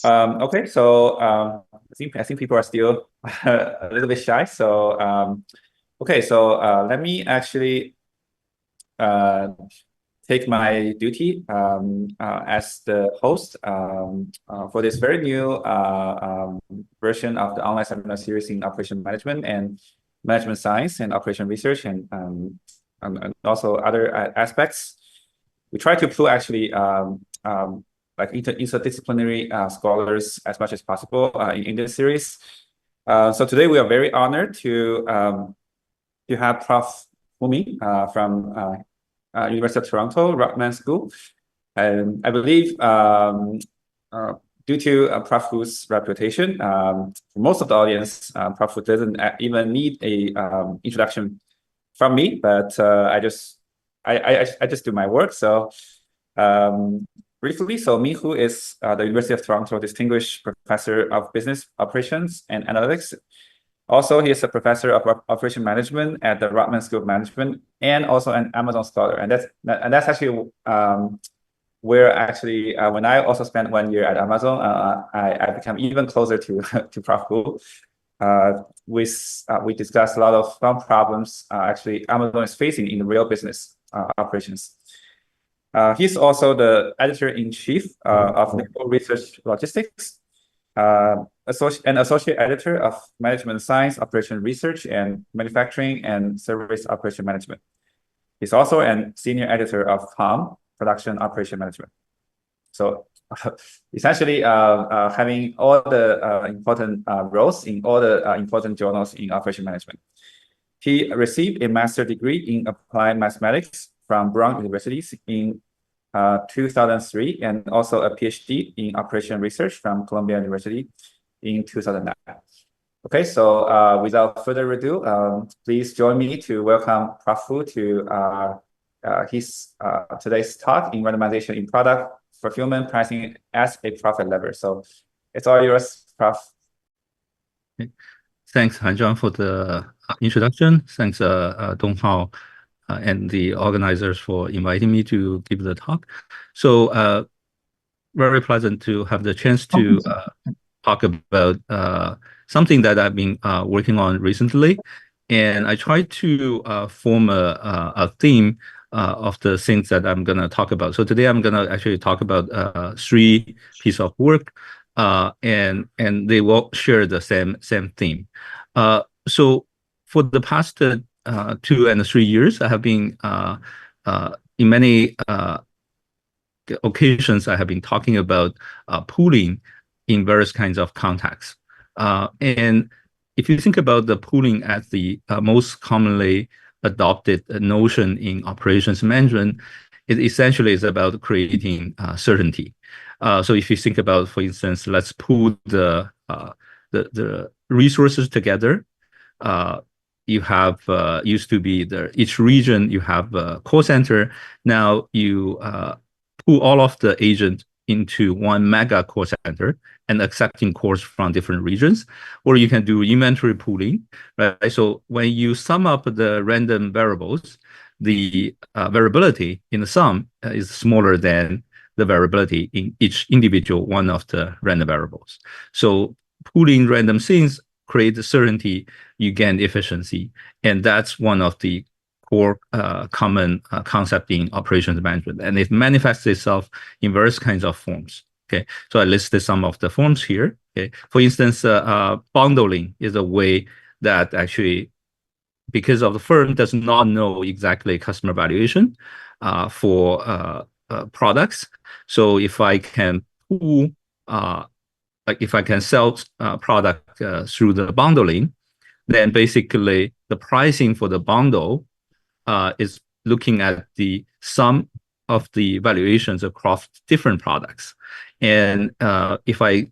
Okay, so I think people are still a little bit shy. So okay, so let me actually take my duty as the host for this very new version of the online seminar series in operation management and management science and operation research and also other aspects. We try to pull actually like interdisciplinary scholars as much as possible in this series. So today we are very honored to have Prof. Hu Ming from University of Toronto, Rotman School. And I believe due to Prof. Hu's reputation, for most of the audience, Prof. Hu doesn't even need a introduction from me, but I just do my work. So briefly, so Ming Hu is the University of Toronto Distinguished Professor of Business Operations and Analytics. Also, he is a professor of operation management at the Rotman School of Management, and also an Amazon scholar. And that's actually where actually when I also spent 1 year at Amazon, I became even closer to to Prof. Hu. We discussed a lot of fun problems actually Amazon is facing in the real business operations. He's also the editor-in-chief of Nicole Research Logistics, associate editor of Management Science, Operation Research, and Manufacturing and Service Operation Management. He's also a senior editor of POM, Production Operation Management. So essentially having all the important roles in all the important journals in operation management. He received a master's degree in applied mathematics from Brown University in 2003, and also a PhD in operation research from Columbia University in 2009. Okay, so without further ado, please join me to welcome Prof. Hu to his today's talk in randomization in product fulfillment pricing as a profit lever. So it's all yours, Prof. Okay. Thanks, Han-John, for the introduction. Thanks, Donghao and the organizers for inviting me to give the talk. So very pleasant to have the chance to talk about something that I've been working on recently. And I try to form a theme of the things that I'm going to talk about. So today I'm going to actually talk about 3 pieces of work, and they will share the same theme. So for the past 2 and 3 years, I have been in many occasions I have been talking about pooling in various kinds of contexts. And if you think about the pooling as the most commonly adopted notion in operations management, it essentially is about creating certainty. So if you think about, for instance, let's pool the resources together. You have used to be each region you have a call center. Now you pool all of the agents into one mega call center and accepting calls from different regions, or you can do inventory pooling, right? So when you sum up the random variables, the variability in the sum is smaller than the variability in each individual one of the random variables. So pooling random things creates certainty, you gain efficiency, and that's one of the core common concept in operations management, and it manifests itself in various kinds of forms. Okay, so I listed some of the forms here. Okay, for instance, bundling is a way that actually, because of the firm does not know exactly customer valuation for products, so if I can pool, like if I can sell product through the bundling, then basically the pricing for the bundle is looking at the sum of the valuations across different products. And if I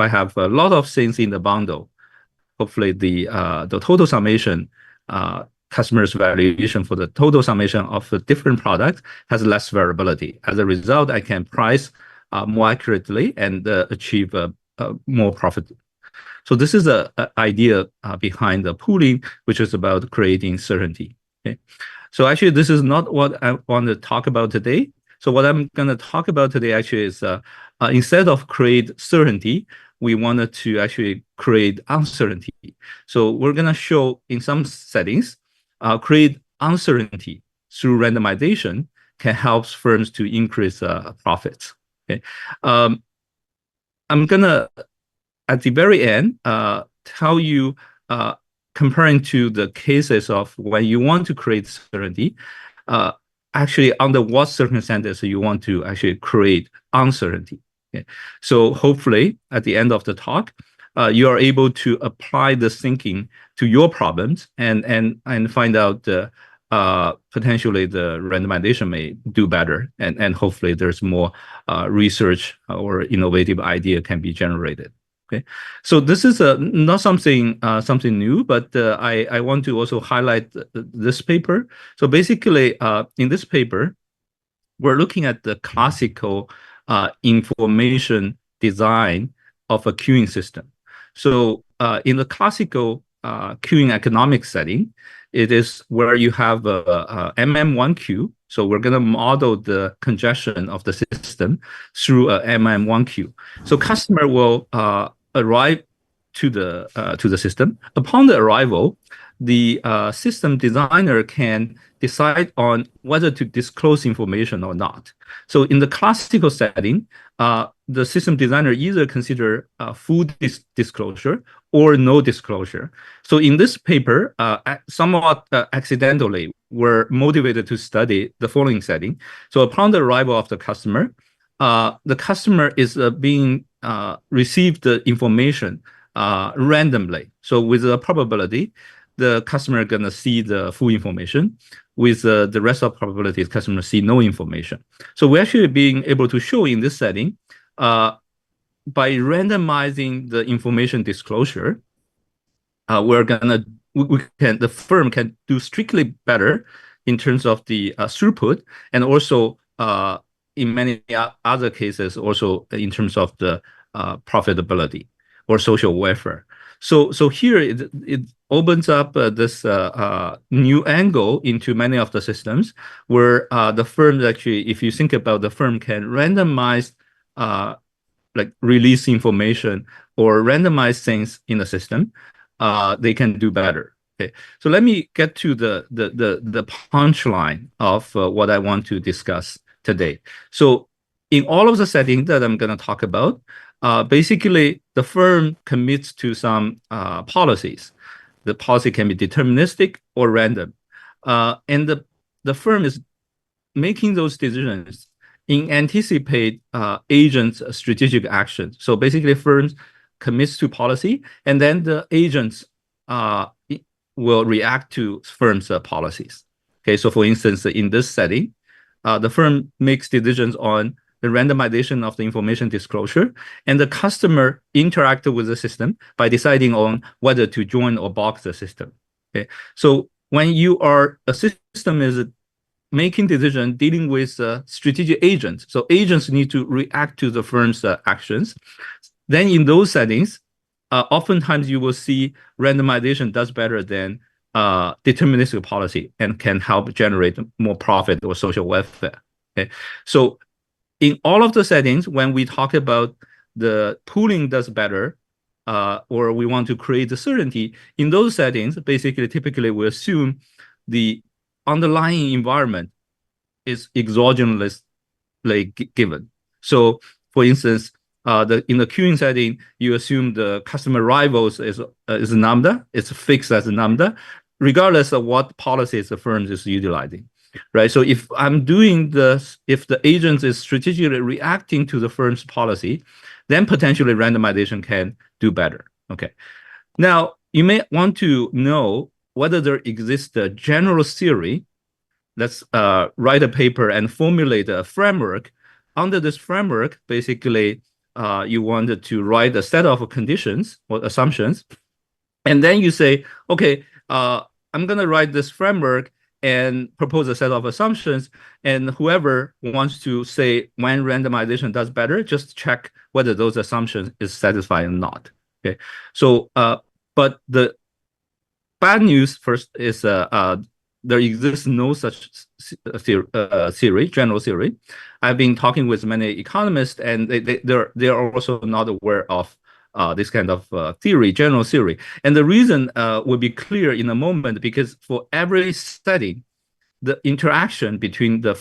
have a lot of things in the bundle, hopefully the total summation, customers' valuation for the total summation of the different products has less variability. As a result, I can price more accurately and achieve more profit. So this is the idea behind the pooling, which is about creating certainty. Okay, so actually this is not what I want to talk about today. So what I'm going to talk about today actually is instead of create certainty, we wanted to actually create uncertainty. So we're going to show in some settings, create uncertainty through randomization can help firms to increase profits. Okay, I'm going to, at the very end, tell you, comparing to the cases of when you want to create certainty, actually under what circumstances you want to actually create uncertainty. Okay? So hopefully at the end of the talk, you are able to apply this thinking to your problems and find out potentially the randomization may do better, and hopefully there's more research or innovative idea can be generated. Okay, so this is not something new, but I want to also highlight this paper. So basically, in this paper, we're looking at the classical information design of a queuing system. So in the classical queuing economic setting, it is where you have a MM1 queue. So we're going to model the congestion of the system through a MM1 queue. So customer will arrive to the system. Upon the arrival, the system designer can decide on whether to disclose information or not. So in the classical setting, the system designer either consider full disclosure or no disclosure. So in this paper, somewhat accidentally, we're motivated to study the following setting. So upon the arrival of the customer is being received the information randomly. So with a probability, the customer gonna see the full information. With the rest of probabilities, customer see no information. So we're actually being able to show in this setting, by randomizing the information disclosure, the firm can do strictly better in terms of the throughput, and also in many other cases also in terms of the profitability or social welfare. So here it opens up this new angle into many of the systems where the firms actually, if you think about the firm, can randomize like release information or randomize things in the system, they can do better. Okay, so let me get to the punchline of what I want to discuss today. So in all of the settings that I'm going to talk about, basically the firm commits to some policies. The policy can be deterministic or random, and the firm is making those decisions in anticipate agents' strategic actions. So basically, firms commits to policy, and then the agents will react to firms' policies. Okay, so for instance, in this setting, the firm makes decisions on the randomization of the information disclosure, and the customer interacted with the system by deciding on whether to join or box the system. Okay, so when a system is making decision dealing with strategic agents, so agents need to react to the firm's actions. Then in those settings, oftentimes you will see randomization does better than deterministic policy and can help generate more profit or social welfare. Okay, so in all of the settings, when we talk about the pooling does better, or we want to create the certainty, in those settings, basically, typically we assume the underlying environment is exogenously given. So for instance, in the queuing setting, you assume the customer arrivals is a lambda, it's fixed as a lambda, regardless of what policies the firm is utilizing. Right. So if I'm doing this, if the agent is strategically reacting to the firm's policy, then potentially randomization can do better. Okay. Now, you may want to know whether there exists a general theory. Let's write a paper and formulate a framework. Under this framework, basically, you wanted to write a set of conditions or assumptions. And then you say, okay, I'm going to write this framework and propose a set of assumptions, and whoever wants to say when randomization does better, just check whether those assumptions is satisfied or not. Okay, so but the bad news first is there exists no such theory, general theory. I've been talking with many economists, and they're also not aware of this kind of theory, general theory. And the reason will be clear in a moment, because for every setting, the interaction between the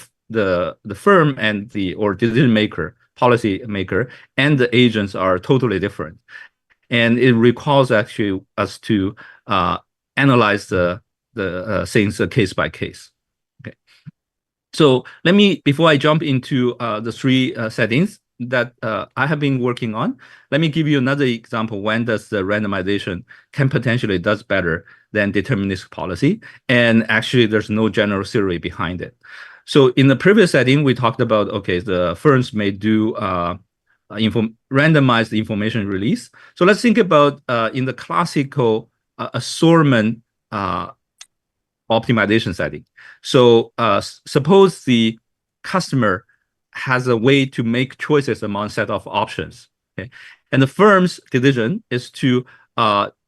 firm and or decision maker, policy maker, and the agents are totally different, and it requires actually us to analyze the things case by case. Okay, so let me, before I jump into the three settings that I have been working on, let me give you another example when does the randomization can potentially does better than deterministic policy, and actually there's no general theory behind it. So in the previous setting, we talked about, okay, the firms may do randomized information release. So let's think about in the classical assortment optimization setting. So suppose the customer has a way to make choices among a set of options. Okay, and the firm's decision is to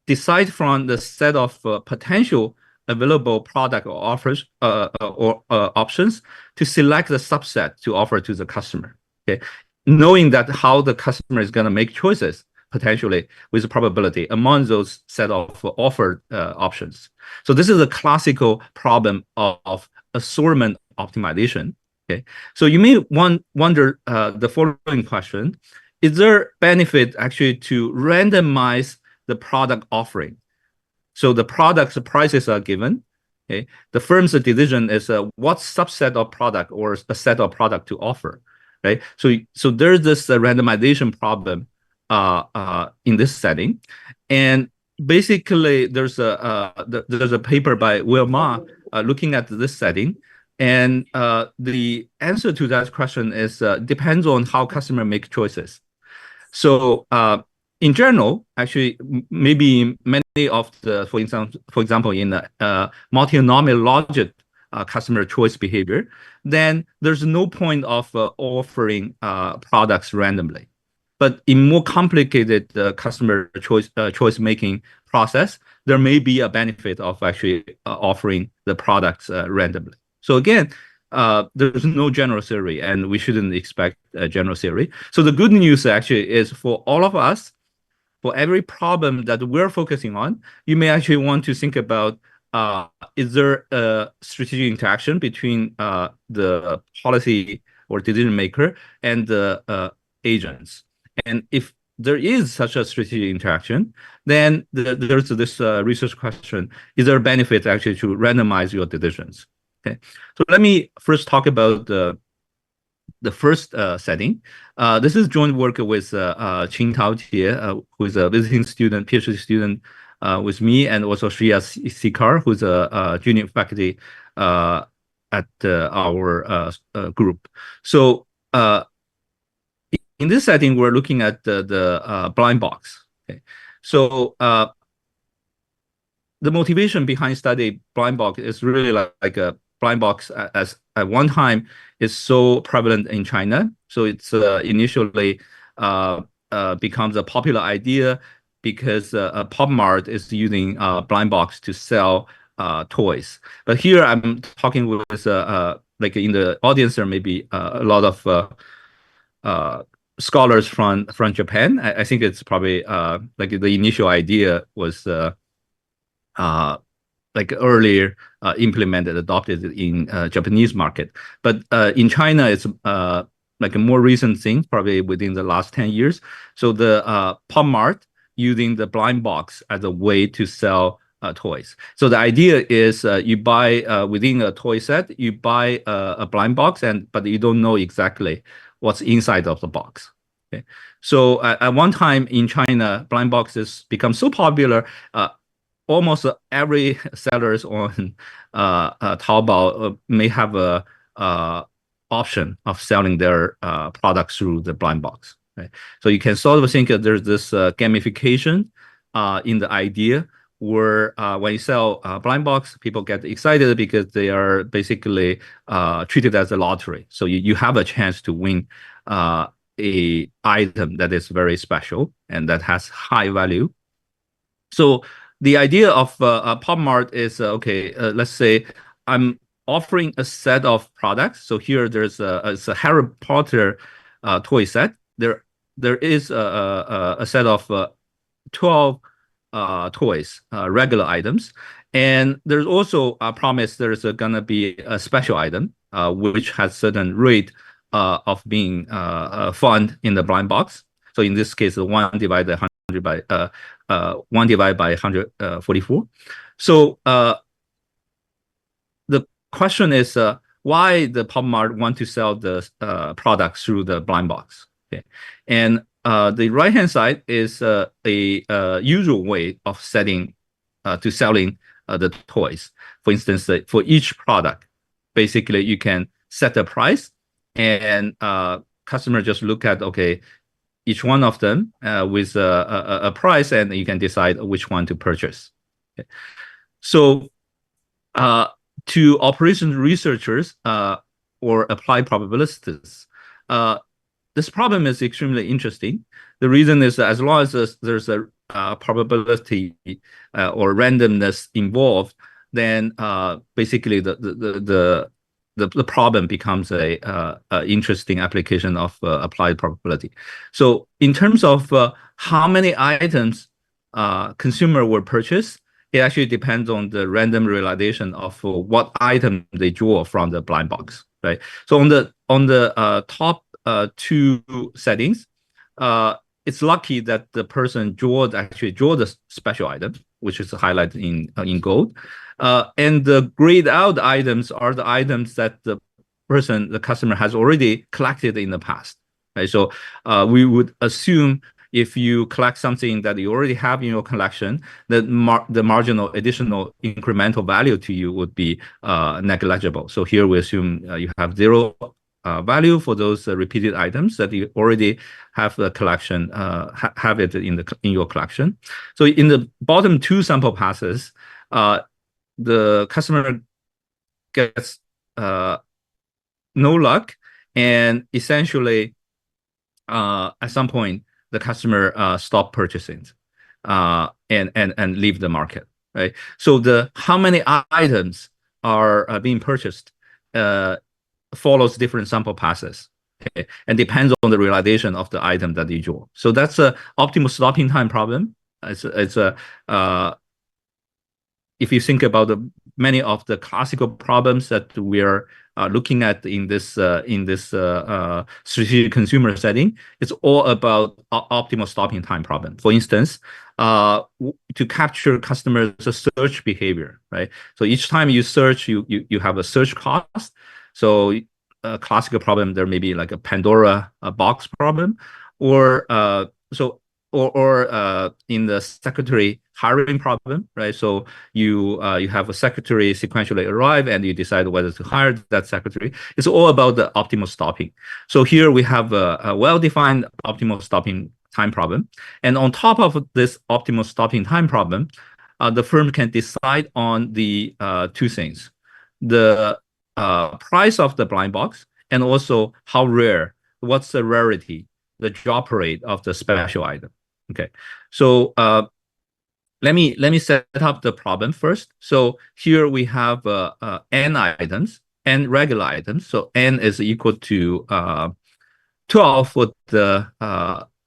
decide from the set of potential available product or offers or options to select the subset to offer to the customer. Okay, knowing that how the customer is going to make choices potentially with probability among those set of offered options. So this is a classical problem of assortment optimization. Okay, so you may wonder the following question: is there benefit actually to randomize the product offering? So the product's prices are given. Okay, the firm's decision is what subset of product or a set of product to offer. Right. So there's this randomization problem in this setting, and basically there's a paper by Will Ma looking at this setting, and the answer to that question is depends on how customer make choices. So in general, actually, maybe many of the, for example, in the multinomial logic customer choice behavior, then there's no point of offering products randomly. But in more complicated customer choice making process, there may be a benefit of actually offering the products randomly. So again, there's no general theory, and we shouldn't expect a general theory. So the good news actually is for all of us, for every problem that we're focusing on, you may actually want to think about, is there a strategic interaction between the policy or decision maker and the agents? And if there is such a strategic interaction, then there's this research question: is there a benefit actually to randomize your decisions? Okay, so let me first talk about the first setting. This is joint work with Qingtao Jie, who is a visiting student, PhD student with me, and also Shreya Sikar, who's a junior faculty at our group. So in this setting, we're looking at the blind box. Okay, so the motivation behind study blind box is really like a blind box as at one time is so prevalent in China. So it's initially becomes a popular idea because Pop Mart is using blind box to sell toys. But here I'm talking with like in the audience, there may be a lot of scholars from Japan. I think it's probably like the initial idea was like earlier implemented, adopted in Japanese market. But in China, it's like a more recent thing, probably within the last 10 years. So the Pop Mart using the blind box as a way to sell toys. So the idea is you buy within a toy set, you buy a blind box, but you don't know exactly what's inside of the box. Okay, so at one time in China, blind boxes become so popular. Almost every sellers on Taobao may have a option of selling their products through the blind box. Right? So you can sort of think that there's this gamification in the idea where when you sell blind box, people get excited because they are basically treated as a lottery. So you have a chance to win a item that is very special and that has high value. So the idea of Pop Mart is okay. Let's say I'm offering a set of products. So here there's it's a Harry Potter toy set. There is a set of 12 toys, regular items. And there's also a promise there's gonna be a special item, which has certain rate of being found in the blind box. So in this case, 1 divided 100 by 1 divided by 144. So the question is why the Pop Mart want to sell the products through the blind box. Okay, and the right hand side is a usual way of selling the toys. For instance, for each product, basically you can set the price, and customer just look at, okay, each one of them with a price, and you can decide which one to purchase. Okay. So to operations researchers or applied probabilists, this problem is extremely interesting. The reason is that as long as there's a probability or randomness involved, then basically the problem becomes a interesting application of applied probability. So in terms of how many items consumer will purchase, it actually depends on the random realization of what item they draw from the blind box, right? So on the top two settings, it's lucky that the person actually draw the special item, which is highlighted in gold. And the grayed out items are the items that the customer has already collected in the past, right? So we would assume if you collect something that you already have in your collection, the marginal additional incremental value to you would be negligible. So here we assume you have zero value for those repeated items that you already have the collection, have it in your collection. So in the bottom two sample passes, the customer gets no luck, and essentially at some point the customer stop purchasing and leave the market, right? So how many items are being purchased follows different sample passes, okay, and depends on the realization of the item that you draw. So that's a optimal stopping time problem. It's a if you think about many of the classical problems that we're looking at in this strategic consumer setting, it's all about optimal stopping time problem. For instance, to capture customers' search behavior, right? So each time you search, you have a search cost. So a classical problem, there may be like a Pandora box problem, or in the secretary hiring problem, right? So you have a secretary sequentially arrive, and you decide whether to hire that secretary. It's all about the optimal stopping. So here we have a well-defined optimal stopping time problem, and on top of this optimal stopping time problem, the firm can decide on the two things: the price of the blind box, and also how rare, what's the rarity, the drop rate of the special item. Okay, so let me set up the problem first. So here we have n items, n regular items. So n is equal to 12 for the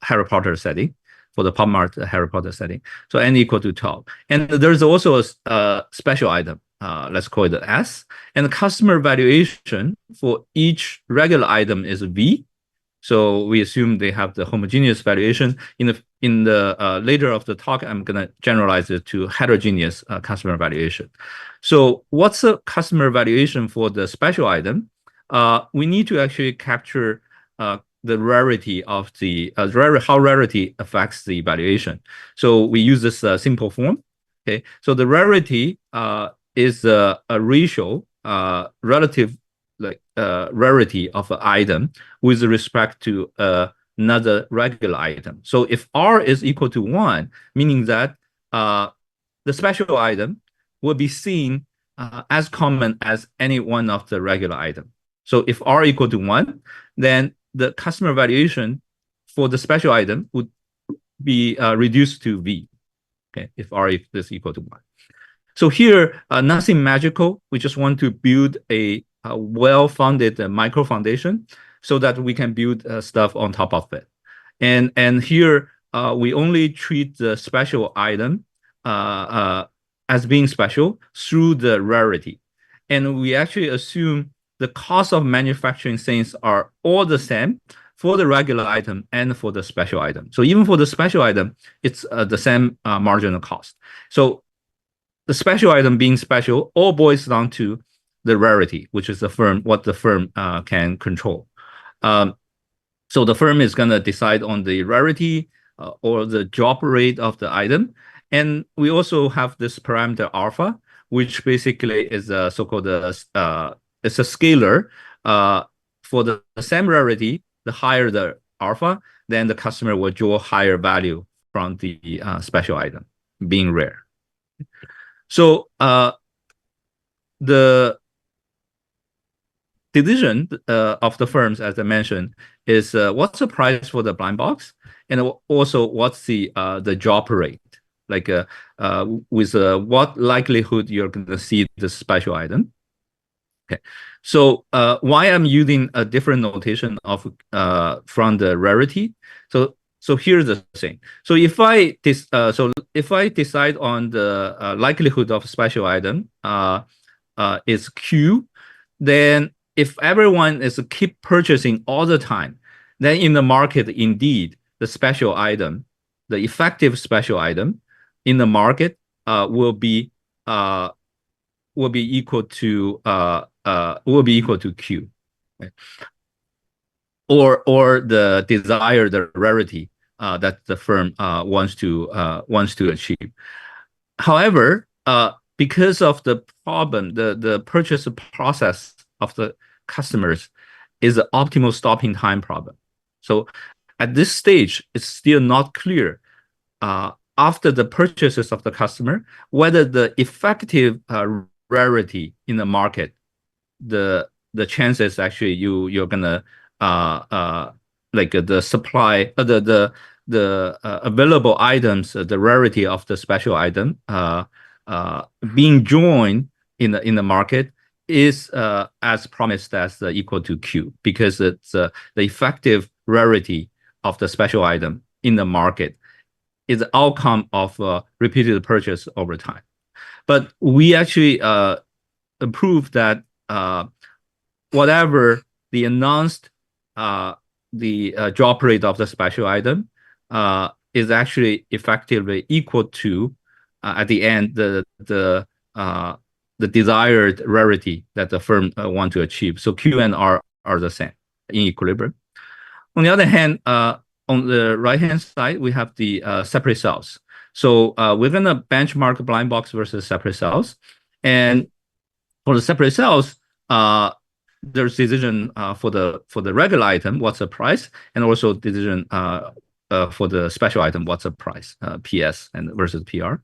Harry Potter setting, for the Pop Mart Harry Potter setting. So n equal to 12. And there's also a special item. Let's call it S. And the customer valuation for each regular item is V. So we assume they have the homogeneous valuation. In the later of the talk, I'm gonna generalize it to heterogeneous customer valuation. So what's the customer valuation for the special item? We need to actually capture the rarity of the how rarity affects the valuation. So we use this simple form. Okay, so the rarity is a ratio relative rarity of an item with respect to another regular item. So if R is equal to 1, meaning that the special item will be seen as common as any one of the regular items. So if R equal to 1, then the customer valuation for the special item would be reduced to V, okay, if R is equal to 1. So here, nothing magical. We just want to build a well-founded micro foundation so that we can build stuff on top of it. And here, we only treat the special item as being special through the rarity. And we actually assume the cost of manufacturing things are all the same for the regular item and for the special item. So even for the special item, it's the same marginal cost. So the special item being special all boils down to the rarity, which is what the firm can control. So the firm is going to decide on the rarity or the drop rate of the item. And we also have this parameter alpha, which basically is a so-called it's a scalar. For the same rarity, the higher the alpha, then the customer will draw higher value from the special item being rare. So the decision of the firms, as I mentioned, is what's the price for the blind box, and also what's the drop rate, like with what likelihood you're going to see the special item. Okay, so why I'm using a different notation of from the rarity. So here's the thing. So if I decide on the likelihood of special item is Q, then if everyone is keep purchasing all the time, then in the market, indeed, the special item, the effective special item in the market will be equal to Q, okay? Or the desired rarity that the firm wants to achieve. However, because of the problem, the purchase process of the customers is the optimal stopping time problem. So at this stage, it's still not clear after the purchases of the customer whether the effective rarity in the market, the chances actually you're gonna like the supply the available items, the rarity of the special item being joined in the market is as promised as equal to Q, because it's the effective rarity of the special item in the market is the outcome of repeated purchase over time. But we actually prove that whatever the announced drop rate of the special item is actually effectively equal to at the end the desired rarity that the firm want to achieve. So Q and R are the same in equilibrium. On the other hand, on the right hand side, we have the separate cells. So we're gonna benchmark blind box versus separate cells, and for the separate cells, there's decision for the regular item, what's the price, and also decision for the special item, what's the price, PS and versus PR.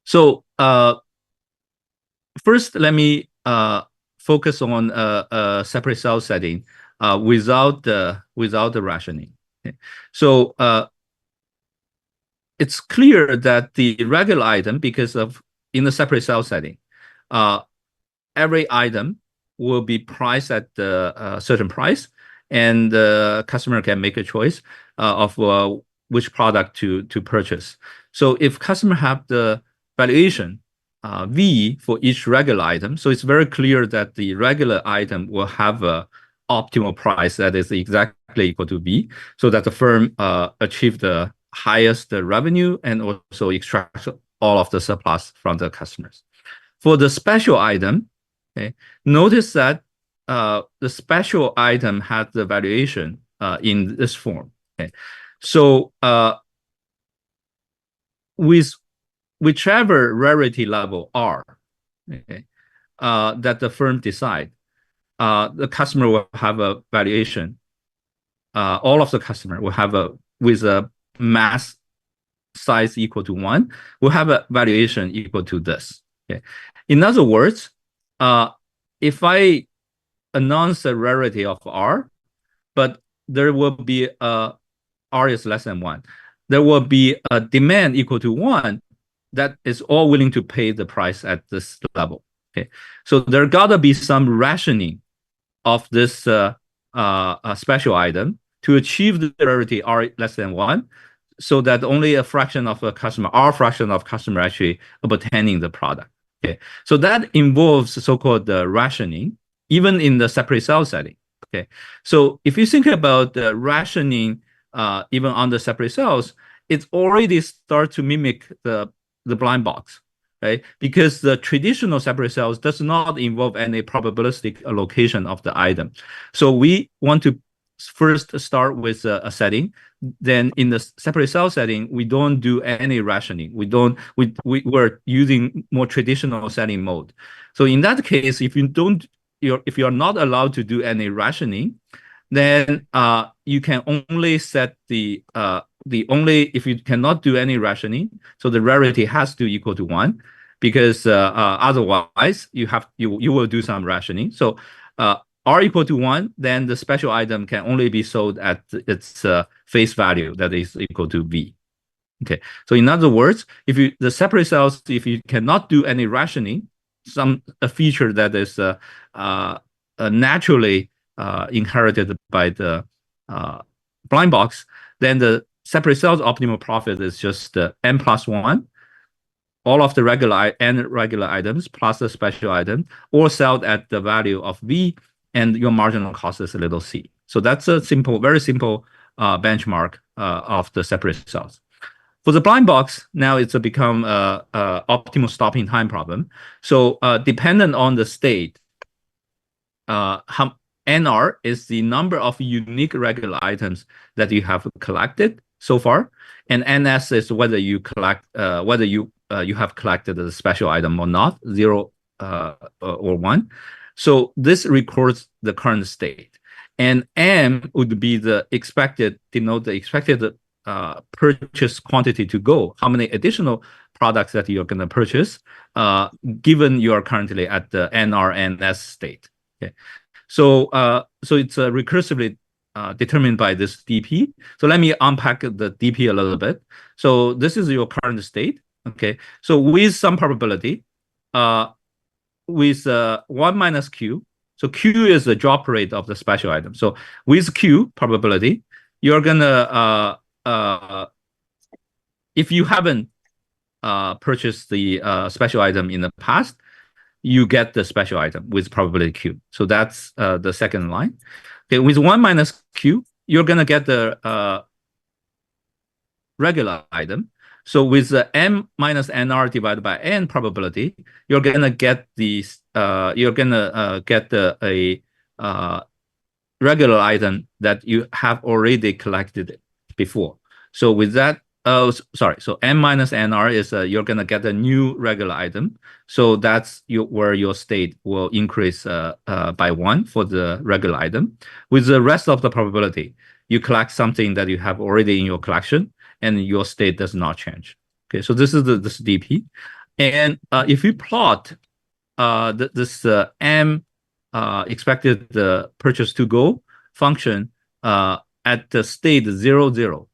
So first, let me focus on a separate cell setting without the rationing. Okay. So it's clear that the regular item, because of in the separate cell setting, every item will be priced at a certain price, and the customer can make a choice of which product to purchase. So if customer have the valuation V for each regular item, so it's very clear that the regular item will have a optimal price that is exactly equal to V, so that the firm achieve the highest revenue and also extract all of the surplus from the customers. For the special item, okay, notice that the special item has the valuation in this form. Okay, so with whichever rarity level R, okay, that the firm decide, the customer will have a valuation. All of the customer will have with a mass size equal to 1, will have a valuation equal to this. Okay, in other words, if I announce the rarity of R, but there will be R is less than 1, there will be a demand equal to 1, that is all willing to pay the price at this level. Okay, so there gotta be some rationing of this special item to achieve the rarity R less than 1, so that only a fraction of a customer, R fraction of customer actually obtaining the product. Okay, so that involves so-called rationing, even in the separate cell setting. Okay, so if you think about rationing, even on the separate cells, it already starts to mimic the blind box, right? Because the traditional separate cells does not involve any probabilistic allocation of the item. So we want to first start with a setting. Then in the separate cell setting, we don't do any rationing. We're using more traditional setting mode. So in that case, if you're not allowed to do any rationing, then you can only set if you cannot do any rationing, so the rarity has to equal to 1, because otherwise you will do some rationing. So R equal to 1, then the special item can only be sold at its face value that is equal to V. Okay, so in other words, the separate cells, if you cannot do any rationing, a feature that is naturally inherited by the blind box, then the separate cells optimal profit is just n plus 1, all of the regular items plus the special item, all sold at the value of V, and your marginal cost is a little c. So that's a very simple benchmark of the separate cells. For the blind box, now it's become optimal stopping time problem. So dependent on the state, NR is the number of unique regular items that you have collected so far, and NS is whether you have collected the special item or not, 0 or 1. So this records the current state, and M would be denote the expected purchase quantity to go, how many additional products that you're going to purchase, given you are currently at the NRNS state. Okay, so it's recursively determined by this DP. So let me unpack the DP a little bit. So this is your current state. Okay, so with some probability, with 1 minus Q, so Q is the drop rate of the special item. So with Q probability, you're gonna if you haven't purchased the special item in the past, you get the special item with probability Q. So that's the second line. Okay, with 1 minus Q, you're gonna get the regular item. So with the M minus NR divided by N probability, you're gonna get a regular item that you have already collected before. So with that, so M minus NR is you're gonna get a new regular item. So that's where your state will increase by 1 for the regular item. With the rest of the probability, you collect something that you have already in your collection, and your state does not change. Okay, so this is this DP, and if you plot this M expected purchase to go function at the state 0, 0.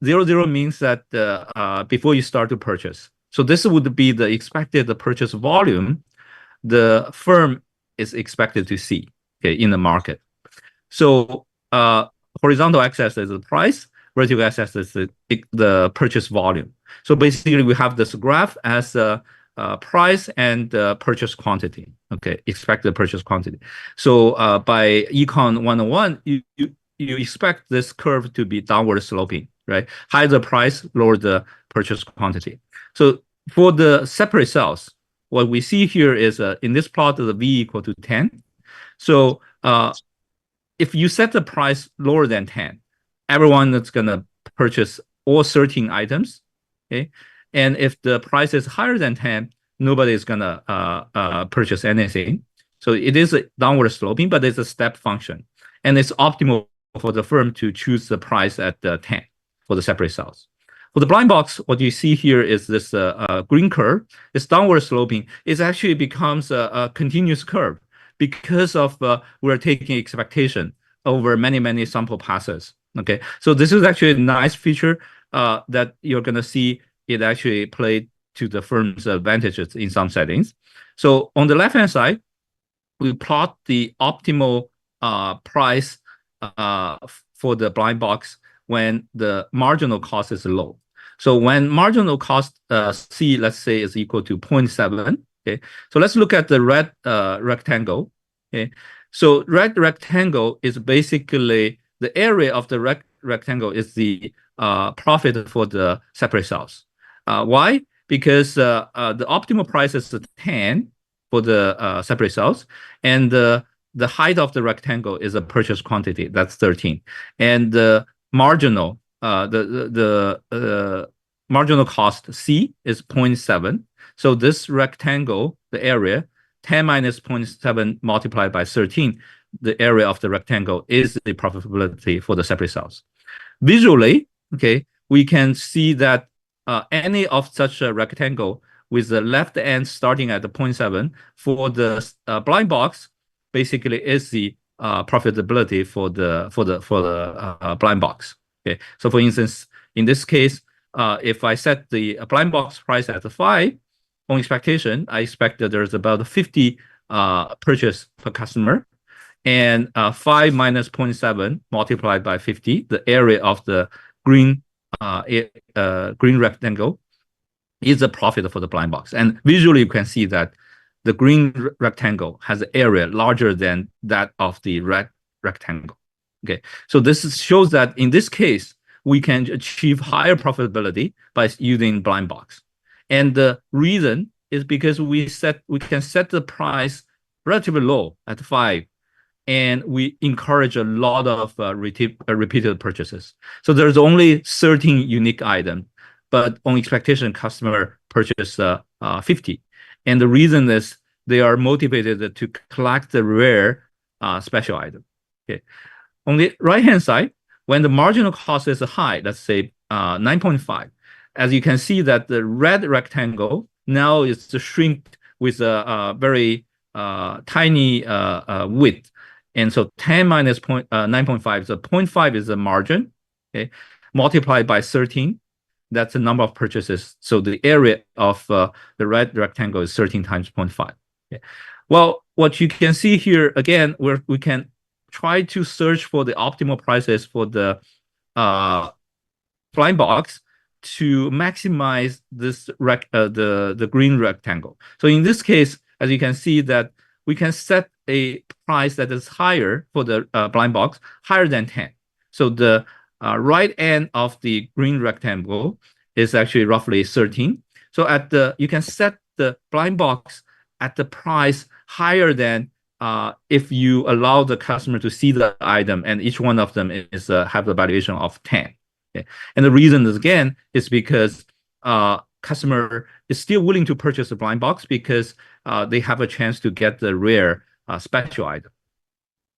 0, 0 means that before you start to purchase. So this would be the expected purchase volume the firm is expected to see, okay, in the market. So horizontal axis is the price, vertical axis is the purchase volume. So basically, we have this graph as price and purchase quantity, okay, expected purchase quantity. So by Econ 101, you expect this curve to be downward sloping, right? Higher the price, lower the purchase quantity. So for the separate cells, what we see here is in this plot, the V equal to 10. So if you set the price lower than 10, everyone is going to purchase all 13 items, okay? And if the price is higher than 10, nobody is going to purchase anything. So it is a downward sloping, but it's a step function. And it's optimal for the firm to choose the price at 10 for the separate cells. For the blind box, what you see here is this green curve. It's downward sloping. It actually becomes a continuous curve because of we're taking expectation over many, many sample passes. Okay, so this is actually a nice feature that you're going to see it actually played to the firm's advantages in some settings. So on the left-hand side, we plot the optimal price for the blind box when the marginal cost is low. So when marginal cost C, let's say, is equal to 0.7, okay? So let's look at the red rectangle, okay? So red rectangle is basically the area of the rectangle is the profit for the separate cells. Why? Because the optimal price is 10 for the separate cells, and the height of the rectangle is a purchase quantity, that's 13, and the marginal marginal cost C is 0.7. So this rectangle, the area, 10 minus 0.7 multiplied by 13, the area of the rectangle is the profitability for the separate cells. Visually, okay, we can see that any of such a rectangle with the left end starting at the 0.7 for the blind box basically is the profitability for the blind box. Okay, so for instance, in this case, if I set the blind box price at 5 on expectation, I expect that there's about 50 purchase per customer, and 5 minus 0.7 multiplied by 50, the area of the green green rectangle is the profit for the blind box. And visually, you can see that the green rectangle has an area larger than that of the red rectangle. Okay, so this shows that in this case, we can achieve higher profitability by using blind box. And the reason is because we can set the price relatively low at 5, and we encourage a lot of repeated purchases. So there's only 13 unique items, but on expectation, customer purchase 50. And the reason is they are motivated to collect the rare special item. Okay. On the right-hand side, when the marginal cost is high, let's say 9.5, as you can see that the red rectangle now is shrink with a very tiny width. And so 10 minus 9.5, so 0.5 is the margin, okay, multiplied by 13. That's the number of purchases. So the area of the red rectangle is 13 times 0.5. Okay. Well, what you can see here, again, we can try to search for the optimal prices for the blind box to maximize this the green rectangle. So in this case, as you can see that we can set a price that is higher for the blind box, higher than 10. So the right end of the green rectangle is actually roughly 13. So you can set the blind box at the price higher than if you allow the customer to see the item, and each one of them is have a valuation of 10. Okay? And the reason is, again, is because customer is still willing to purchase a blind box because they have a chance to get the rare special item.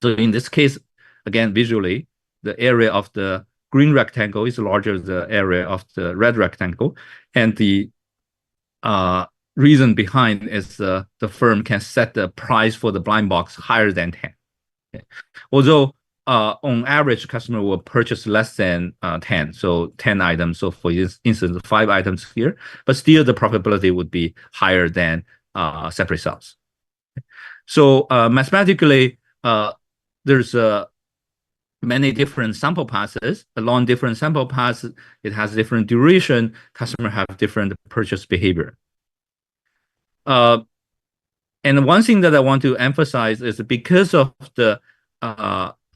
So in this case, again, visually, the area of the green rectangle is larger than the area of the red rectangle, and the reason behind is the firm can set the price for the blind box higher than 10. Okay. Although on average, customer will purchase less than 10, so 10 items. So for instance, 5 items here, but still the profitability would be higher than separate cells. So mathematically, there's many different sample passes. Along different sample passes, it has different duration. Customer have different purchase behavior. And one thing that I want to emphasize is because of the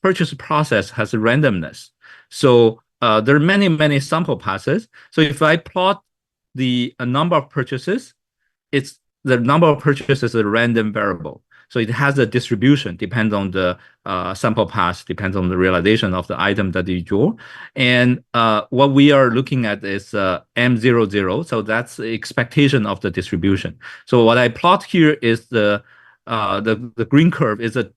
purchase process has a randomness. So there are many sample passes. So if I plot the number of purchases, it's the number of purchases is a random variable. So it has a distribution, depends on the sample pass, depends on the realization of the item that you draw. And what we are looking at is M00. So that's the expectation of the distribution. So what I plot here is the green curve is a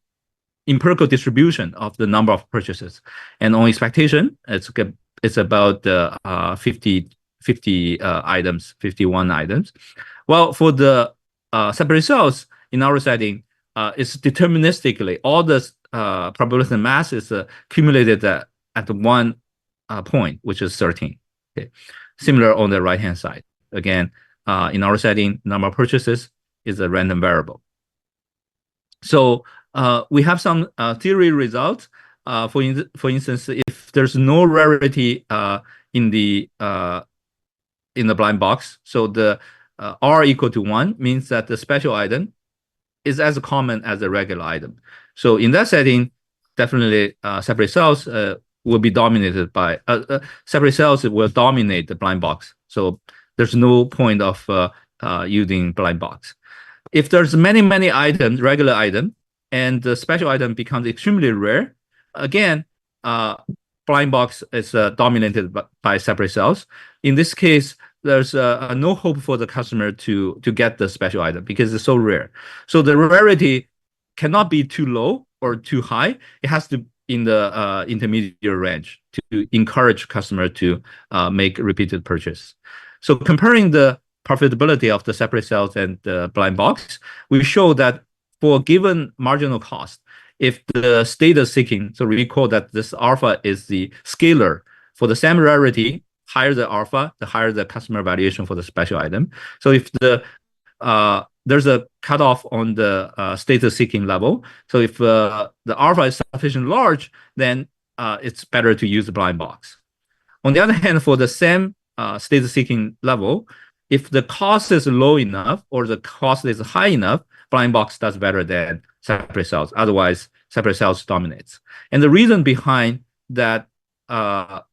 empirical distribution of the number of purchases. And on expectation, it's about 50 items, 51 items. Well, for the separate cells in our setting, it's deterministically all the probability mass is accumulated at one point, which is 13. Okay, similar on the right hand side. Again, in our setting, number of purchases is a random variable. So we have some theory results. For instance, if there's no rarity in the blind box, so the R equal to 1 means that the special item is as common as a regular item. So in that setting, definitely separate cells will be dominated by separate cells will dominate the blind box. So there's no point of using blind box. If there's many items, regular item, and the special item becomes extremely rare, again, blind box is dominated by separate cells. In this case, there's no hope for the customer to get the special item because it's so rare. So the rarity cannot be too low or too high. It has to in the intermediate range to encourage customer to make repeated purchase. So comparing the profitability of the separate cells and the blind box, we show that for given marginal cost, if the status seeking, so recall that this alpha is the scalar for the same rarity, higher the alpha, the higher the customer valuation for the special item. So if the there's a cutoff on the status seeking level. So if the alpha is sufficiently large, then it's better to use the blind box. On the other hand, for the same status seeking level, if the cost is low enough or the cost is high enough, blind box does better than separate cells. Otherwise, separate cells dominates. And the reason behind that the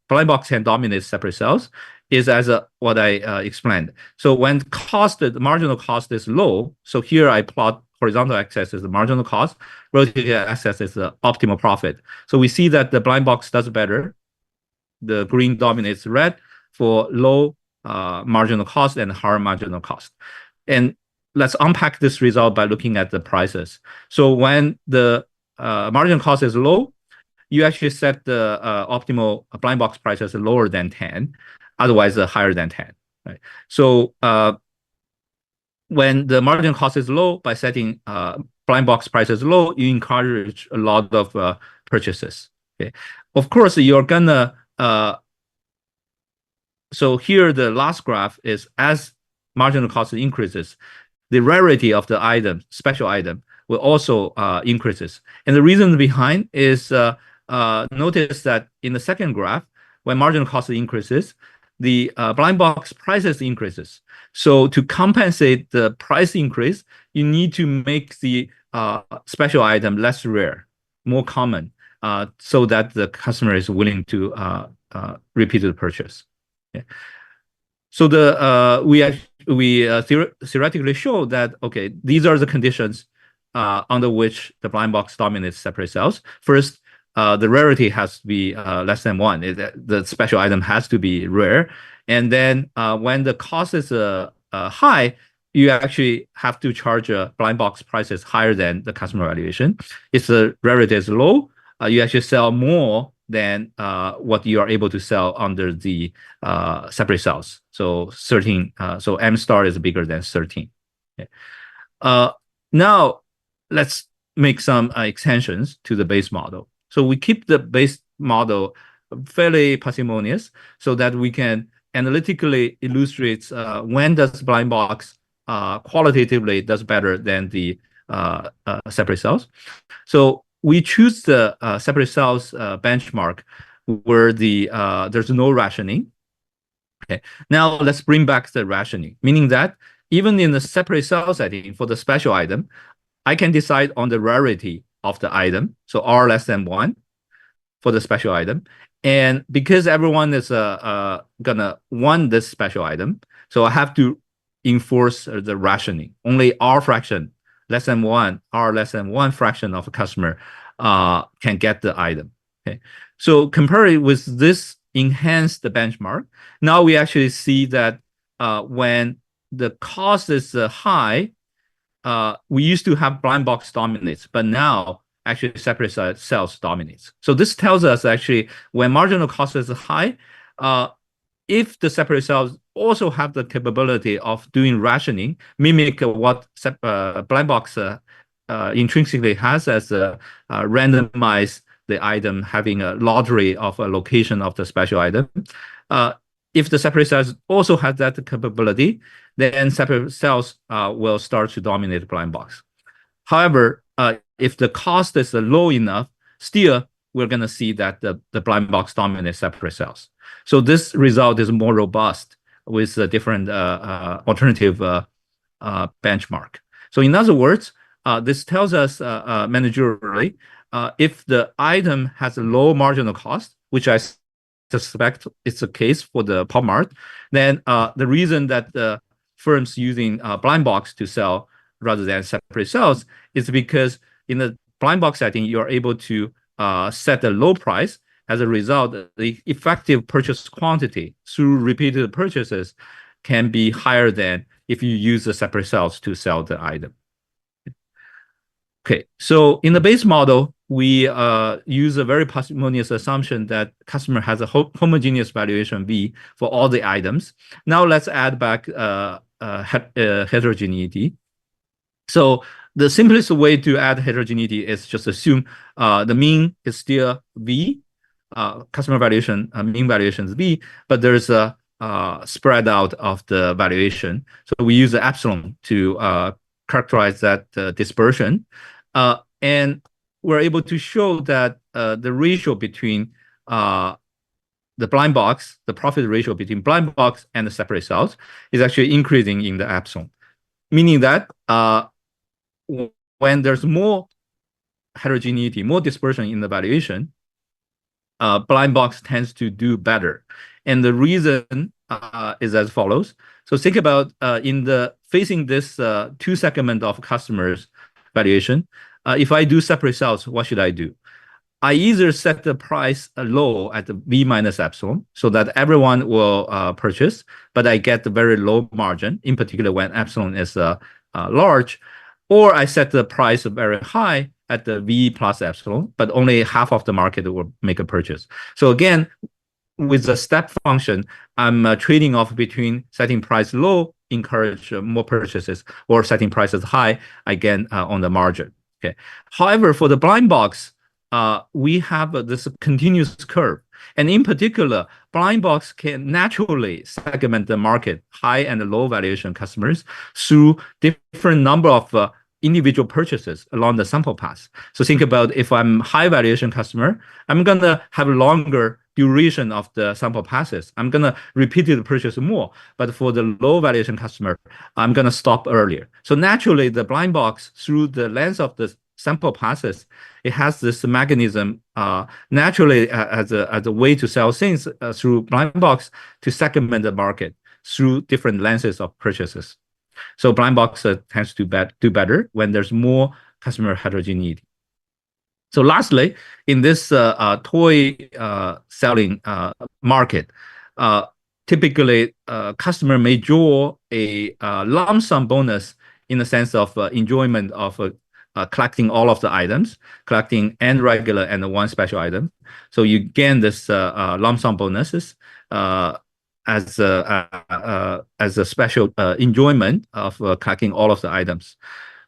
blind box can dominate separate cells is as what I explained. So when the marginal cost is low, so here I plot horizontal axis is the marginal cost, vertical axis is the optimal profit. So we see that the blind box does better. The green dominates red for low marginal cost and higher marginal cost. And let's unpack this result by looking at the prices. So when the marginal cost is low, you actually set the optimal blind box price as lower than 10, otherwise higher than 10. Right? So when the marginal cost is low, by setting blind box prices low, you encourage a lot of purchases. Okay, of course you're gonna. So here the last graph is as marginal cost increases, the rarity of the item, special item, will also increases. And the reason behind is notice that in the second graph, when marginal cost increases, the blind box prices increases. So to compensate the price increase, you need to make the special item less rare, more common, so that the customer is willing to repeat the purchase. Okay. So we theoretically show that, okay, these are the conditions under which the blind box dominates separate cells. First, the rarity has to be less than 1. The special item has to be rare. And then when the cost is high, you actually have to charge a blind box prices higher than the customer valuation. If the rarity is low, you actually sell more than what you are able to sell under the separate cells. So 13, so M star is bigger than 13. Okay. Now let's make some extensions to the base model. So we keep the base model fairly parsimonious so that we can analytically illustrate when does blind box qualitatively does better than the separate cells. So we choose the separate cells benchmark where there's no rationing. Okay. Now let's bring back the rationing, meaning that even in the separate cell setting for the special item, I can decide on the rarity of the item, so R less than 1 for the special item. And because everyone is gonna want this special item, so I have to enforce the rationing. Only R fraction less than 1, R less than 1 fraction of a customer can get the item. Okay, so compared with this enhanced benchmark, now we actually see that when the cost is high, we used to have blind box dominates, but now actually separate cells dominates. So this tells us actually when marginal cost is high, if the separate cells also have the capability of doing rationing, mimic what blind box intrinsically has as randomize the item having a lottery of a location of the special item, if the separate sales also has that capability, then separate sales will start to dominate blind box. However, if the cost is low enough, still we're going to see that the blind box dominates separate sales. So this result is more robust with a different alternative benchmark. So in other words, this tells us managerially, if the item has a low marginal cost, which I suspect it's the case for the Pop Mart, then the reason that the firms using blind box to sell rather than separate sales is because in the blind box setting, you are able to set a low price. As a result, the effective purchase quantity through repeated purchases can be higher than if you use the separate sales to sell the item. Okay, so in the base model, we use a very parsimonious assumption that customer has a homogeneous valuation V for all the items. Now let's add back heterogeneity. So the simplest way to add heterogeneity is just assume the mean is still V, customer valuation, mean valuation is V, but there's a spread out of the valuation. So we use the epsilon to characterize that dispersion. And we're able to show that the ratio between the blind box, the profit ratio between blind box and the separate sales is actually increasing in the epsilon, meaning that when there's more heterogeneity, more dispersion in the valuation, blind box tends to do better. And the reason is as follows. So think about in the facing this two segment of customers valuation, if I do separate sales, what should I do? I either set the price low at the V minus epsilon so that everyone will purchase, but I get the very low margin, in particular when epsilon is large, or I set the price very high at the V plus epsilon, but only half of the market will make a purchase. So again, with the step function, I'm trading off between setting price low, encourage more purchases, or setting prices high, again, on the margin. Okay. However, for the blind box, we have this continuous curve. And in particular, blind box can naturally segment the market, high and low valuation customers, through different number of individual purchases along the sample path. So think about if I'm high valuation customer, I'm going to have a longer duration of the sample passes. I'm going to repeatedly purchase more. But for the low valuation customer, I'm going to stop earlier. So naturally, the blind box, through the length of the sample passes, it has this mechanism naturally as a way to sell things through blind box to segment the market through different lenses of purchases. So blind box tends to do better when there's more customer heterogeneity. So lastly, in this toy selling market, typically customer may draw a lump sum bonus in the sense of enjoyment of collecting all of the items, collecting n regular and one special item. So you gain this lump sum bonuses as a special enjoyment of collecting all of the items.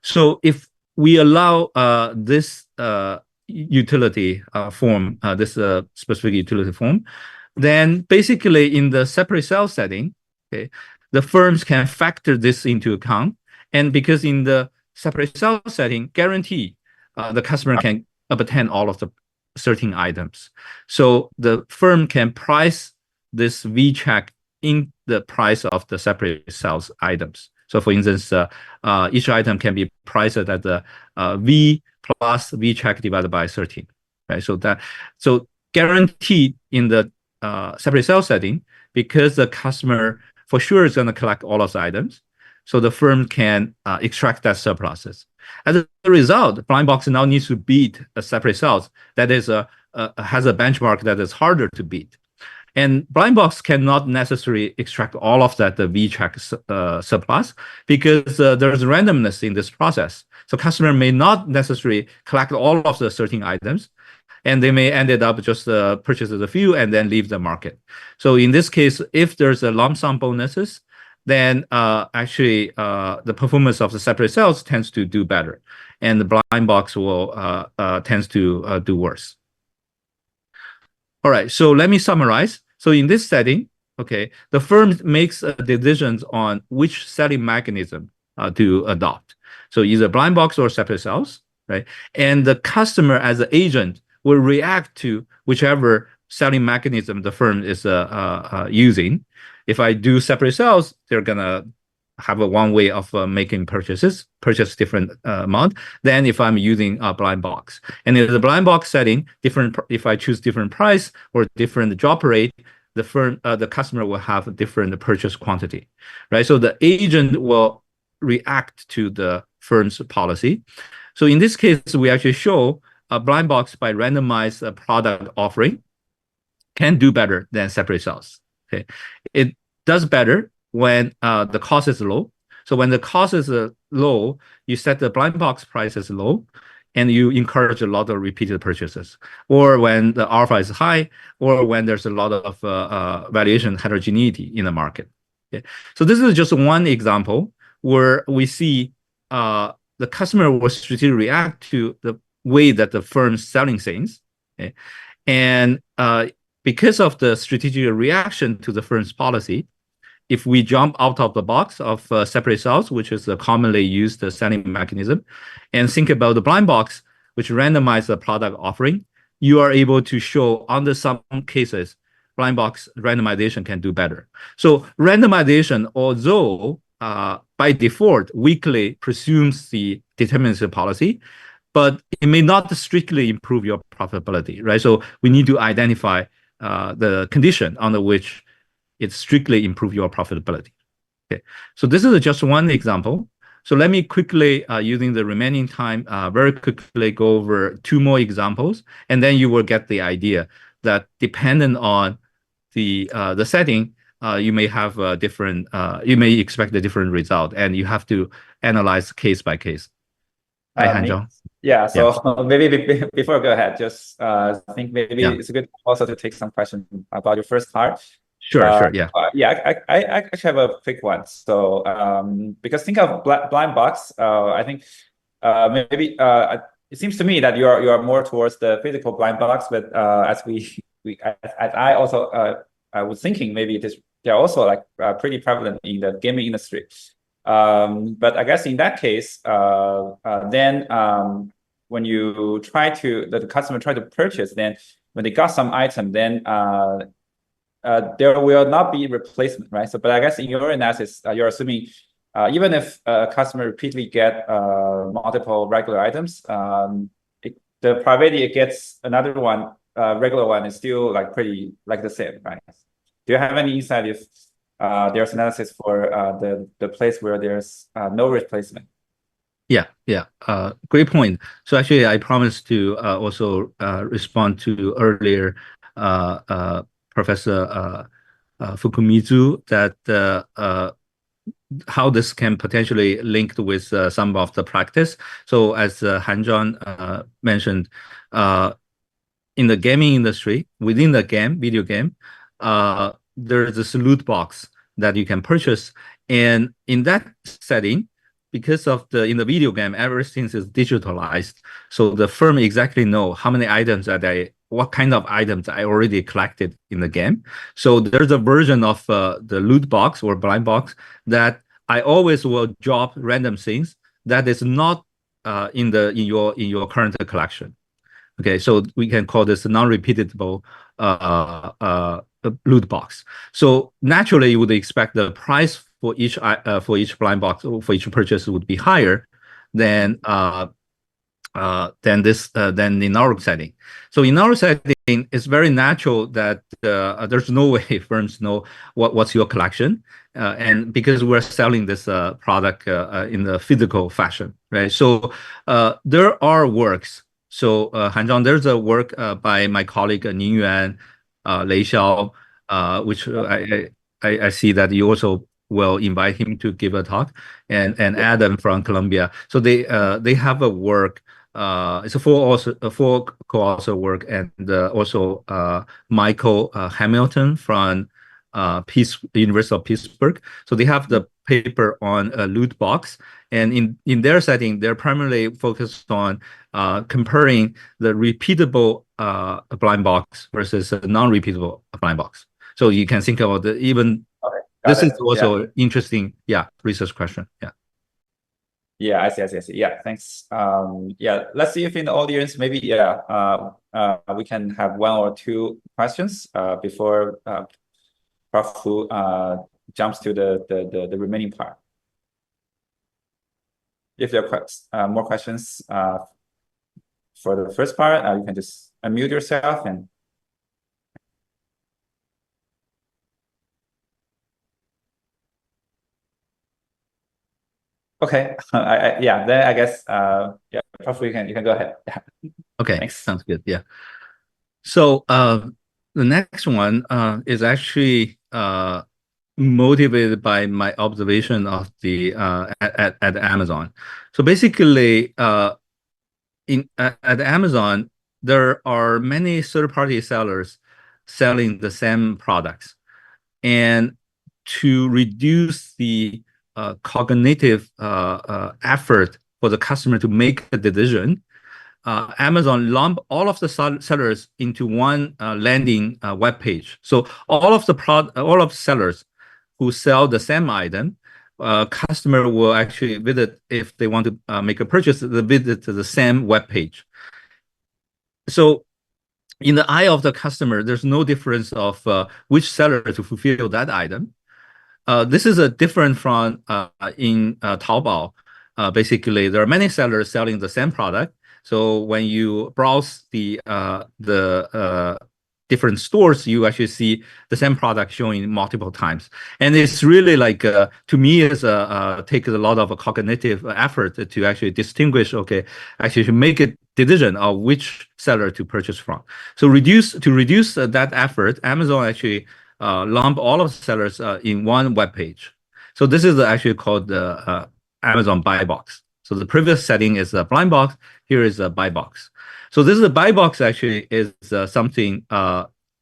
So if we allow this utility form, this specific utility form, then basically in the separate sales setting, okay, the firms can factor this into account. And because in the separate sales setting, guarantee the customer can obtain all of the certain items. So the firm can price this V check in the price of the separate sales items. So for instance, each item can be priced at the V plus V check divided by 13, right? So guaranteed in the separate sales setting, because the customer for sure is going to collect all of the items, so the firm can extract that surpluses. As a result, blind box now needs to beat a separate sales that is has a benchmark that is harder to beat. And blind box cannot necessarily extract all of that the V-check surplus because there's randomness in this process. So customer may not necessarily collect all of the certain items, and they may ended up just purchases a few and then leave the market. So in this case, if there's a lump sum bonuses, then actually the performance of the separate sales tends to do better, and the blind box will tends to do worse. All right, so let me summarize. So in this setting, okay, the firm makes decisions on which selling mechanism to adopt. So either blind box or separate sales, right? And the customer as an agent will react to whichever selling mechanism the firm is using. If I do separate sales, they're gonna have a one way of making purchase different amount than if I'm using a blind box. And in the blind box setting, different if I choose different price or different drop rate, the customer will have a different purchase quantity, right? So the agent will react to the firm's policy. So in this case, we actually show a blind box by randomized product offering can do better than separate sales. Okay, it does better when the cost is low. So when the cost is low, you set the blind box price as low, and you encourage a lot of repeated purchases. Or when the alpha is high, or when there's a lot of valuation heterogeneity in the market. Okay, so this is just one example where we see the customer will strategically react to the way that the firm's selling things. Okay, and because of the strategic reaction to the firm's policy, if we jump out of the box of separate sales, which is a commonly used selling mechanism, and think about the blind box, which randomizes the product offering, you are able to show under some cases, blind box randomization can do better. So randomization, although by default weakly presumes the deterministic policy, but it may not strictly improve your profitability, right? So we need to identify the condition under which it strictly improve your profitability. Okay, so this is just one example. So let me quickly, using the remaining time, very quickly go over two more examples, and then you will get the idea that dependent on the setting, you may have a different, you may expect a different result, and you have to analyze case by case. Hi, Hanzhong. Yeah, so maybe before I go ahead, just think maybe it's good also to take some questions about your first part. Sure, yeah. I actually have a quick one. So because think of blind box, I think maybe it seems to me that you are more towards the physical blind box, but as I also I was thinking maybe they're also like pretty prevalent in the gaming industry. But I guess in that case, then when you the customer try to purchase, then when they got some item, then there will not be replacement, right? So, but I guess in your analysis, you're assuming even if a customer repeatedly get multiple regular items, the probability it gets another one, regular one, is still like pretty like the same, right? Do you have any insight if there's analysis for the place where there's no replacement? Yeah. Great point. So actually, I promised to also respond to earlier Professor Fukumitsu that how this can potentially linked with some of the practice. So as Hanzhong mentioned, in the gaming industry, within the video game, there is this loot box that you can purchase. And in that setting, because of in the video game, everything is digitalized. So the firm exactly know how many items what kind of items I already collected in the game. So there's a version of the loot box or blind box that I always will drop random things that is not in your current collection. Okay, so we can call this a non-repeatable loot box. So naturally, you would expect the price for each blind box or for each purchase would be higher than in our setting. So in our setting, it's very natural that there's no way firms know what's your collection, and because we're selling this product in the physical fashion, right? So there are works. So Hanzhong, there's a work by my colleague Ning Yuan, Lei Xiao, which I see that you also will invite him to give a talk, and Adam from Columbia. So they have a work. It's a four co-author work, and also Michael Hamilton from University of Pittsburgh. So they have the paper on a loot box, and in their setting, they're primarily focused on comparing the repeatable blind box versus a non-repeatable blind box. So you can think about even Okay, this is it. also interesting, research question. Yeah, I see. Yeah, thanks. Yeah, let's see if in the audience maybe we can have one or two questions before Prof. Hu jumps to the remaining part. If there are more questions for the first part, you can just unmute yourself and. Okay, then I guess Prof. You can go ahead. Yeah. Okay, Thanks. sounds good. Yeah. So the next one is actually motivated by my observation of the at Amazon. So basically, at Amazon, there are many third-party sellers selling the same products, and to reduce the cognitive effort for the customer to make a decision, Amazon lump all of the sellers into one landing web page. So all of sellers who sell the same item, customer will actually visit if they want to make a purchase. They visit to the same web page. So in the eye of the customer, there's no difference of which seller to fulfill that item. This is a different from in Taobao. Basically, there are many sellers selling the same product. So when you browse the different stores, you actually see the same product showing multiple times. And it's really like, to me, it's takes a lot of cognitive effort to actually distinguish, okay, actually to make a decision of which seller to purchase from. So to reduce that effort, Amazon actually lump all of the sellers in one web page. So this is actually called the Amazon buy box. So the previous setting is a blind box. Here is a buy box. So this is a buy box actually is something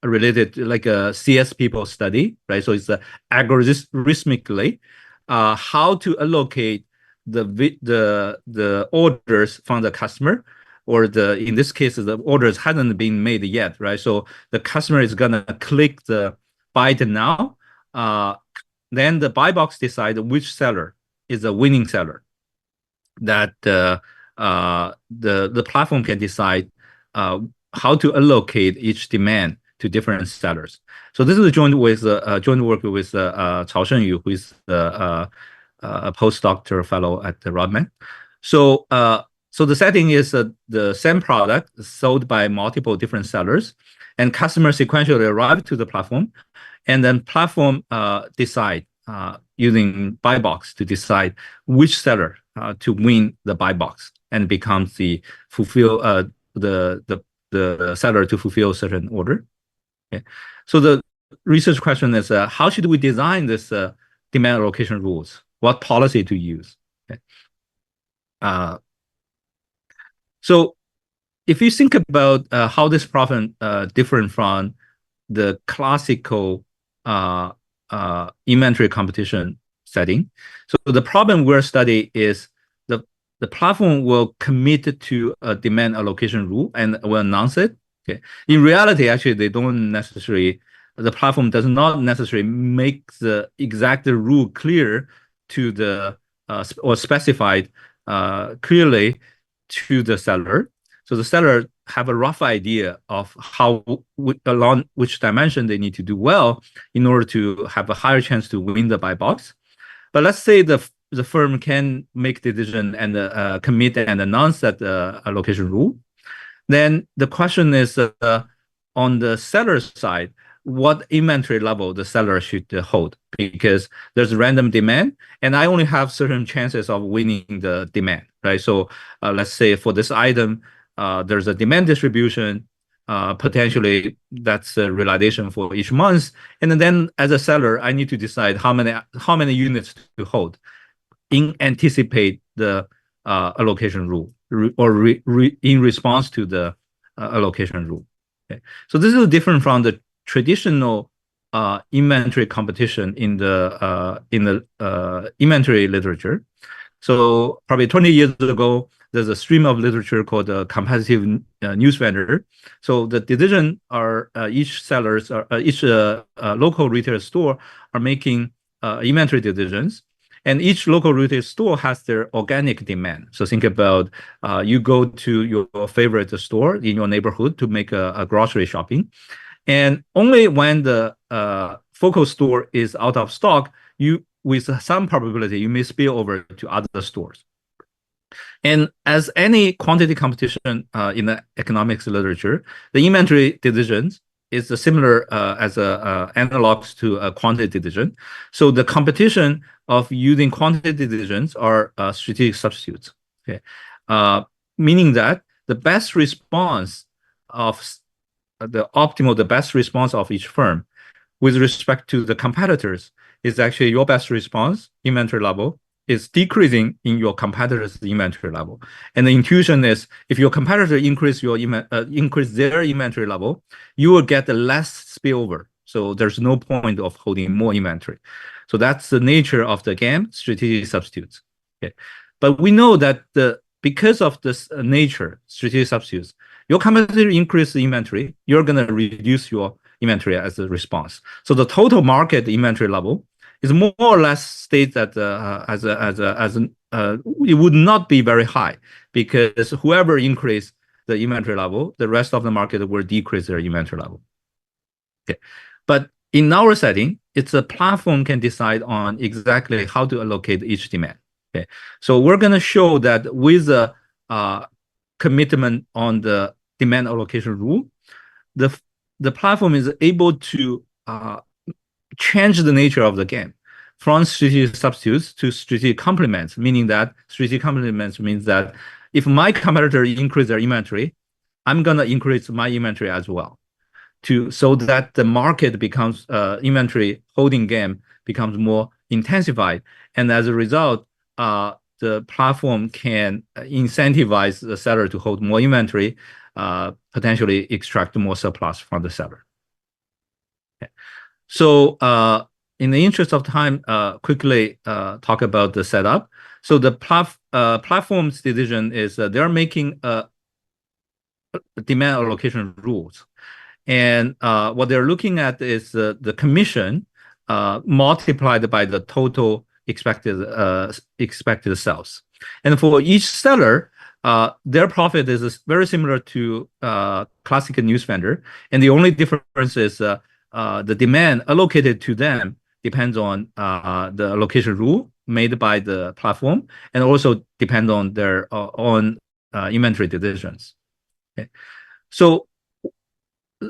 related to like a CS people study, right? So it's algorithmically how to allocate the orders from the customer, or in this case the orders hadn't been made yet, right? So the customer is gonna click the buy it now. Then the buy box decide which seller is a winning seller. That the platform can decide how to allocate each demand to different sellers. So this is a joint work with Cao Shenyu, who is a postdoctoral fellow at the Rodman. So the setting is the same product sold by multiple different sellers, and customers sequentially arrive to the platform, and then platform decide using buy box to decide which seller to win the buy box and becomes the seller to fulfill certain order. Okay. So the research question is how should we design this demand allocation rules? What policy to use? Okay. So if you think about how this problem different from the classical inventory competition setting. So the problem we're studying is the platform will commit to a demand allocation rule and will announce it. Okay. In reality, actually, the platform does not necessarily make the exact rule clear to the or specified clearly to the seller. So the seller have a rough idea of how along which dimension they need to do well in order to have a higher chance to win the buy box. But let's say the firm can make decision and commit and announce that allocation rule. Then the question is on the seller's side, what inventory level the seller should hold, because there's random demand and I only have certain chances of winning the demand, right? So let's say for this item, there's a demand distribution, potentially that's a realization for each month. And then as a seller, I need to decide how many units to hold in anticipate the allocation rule or in response to the allocation rule. Okay. So this is different from the traditional inventory competition in the inventory literature. So probably 20 years ago, there's a stream of literature called a competitive news vendor. So the division are each sellers or each local retail store are making inventory decisions. And each local retail store has their organic demand. So think about you go to your favorite store in your neighborhood to make a grocery shopping. And only when the focal store is out of stock, you with some probability, you may spill over to other stores. And as any quantity competition in the economics literature, the inventory decisions is similar as analogs to a quantity decision. So the competition of using quantity decisions are strategic substitutes. Okay, meaning that the best response of the best response of each firm with respect to the competitors is actually your best response inventory level is decreasing in your competitor's inventory level. And the intuition is if your competitor increase their inventory level, you will get less spillover. So there's no point of holding more inventory. So that's the nature of the game, strategic substitutes. Okay, but we know that because of this nature, strategic substitutes, your competitor increase the inventory, you're going to reduce your inventory as a response. So the total market inventory level is more or less states that it would not be very high because whoever increase the inventory level, the rest of the market will decrease their inventory level. Okay, but in our setting, it's a platform can decide on exactly how to allocate each demand. Okay, so we're going to show that with a commitment on the demand allocation rule, the platform is able to change the nature of the game from strategic substitutes to strategic complements, meaning that strategic complements means that if my competitor increase their inventory, I'm going to increase my inventory as well, so that the market becomes inventory holding game becomes more intensified, and as a result, the platform can incentivize the seller to hold more inventory, potentially extract more surplus from the seller. Okay. So in the interest of time, quickly talk about the setup. So the platform's decision is they're making demand allocation rules. And what they're looking at is the commission multiplied by the total expected sales. And for each seller, their profit is very similar to classical news vendor. And the only difference is the demand allocated to them depends on the allocation rule made by the platform, and also depend on their own inventory decisions. Okay. So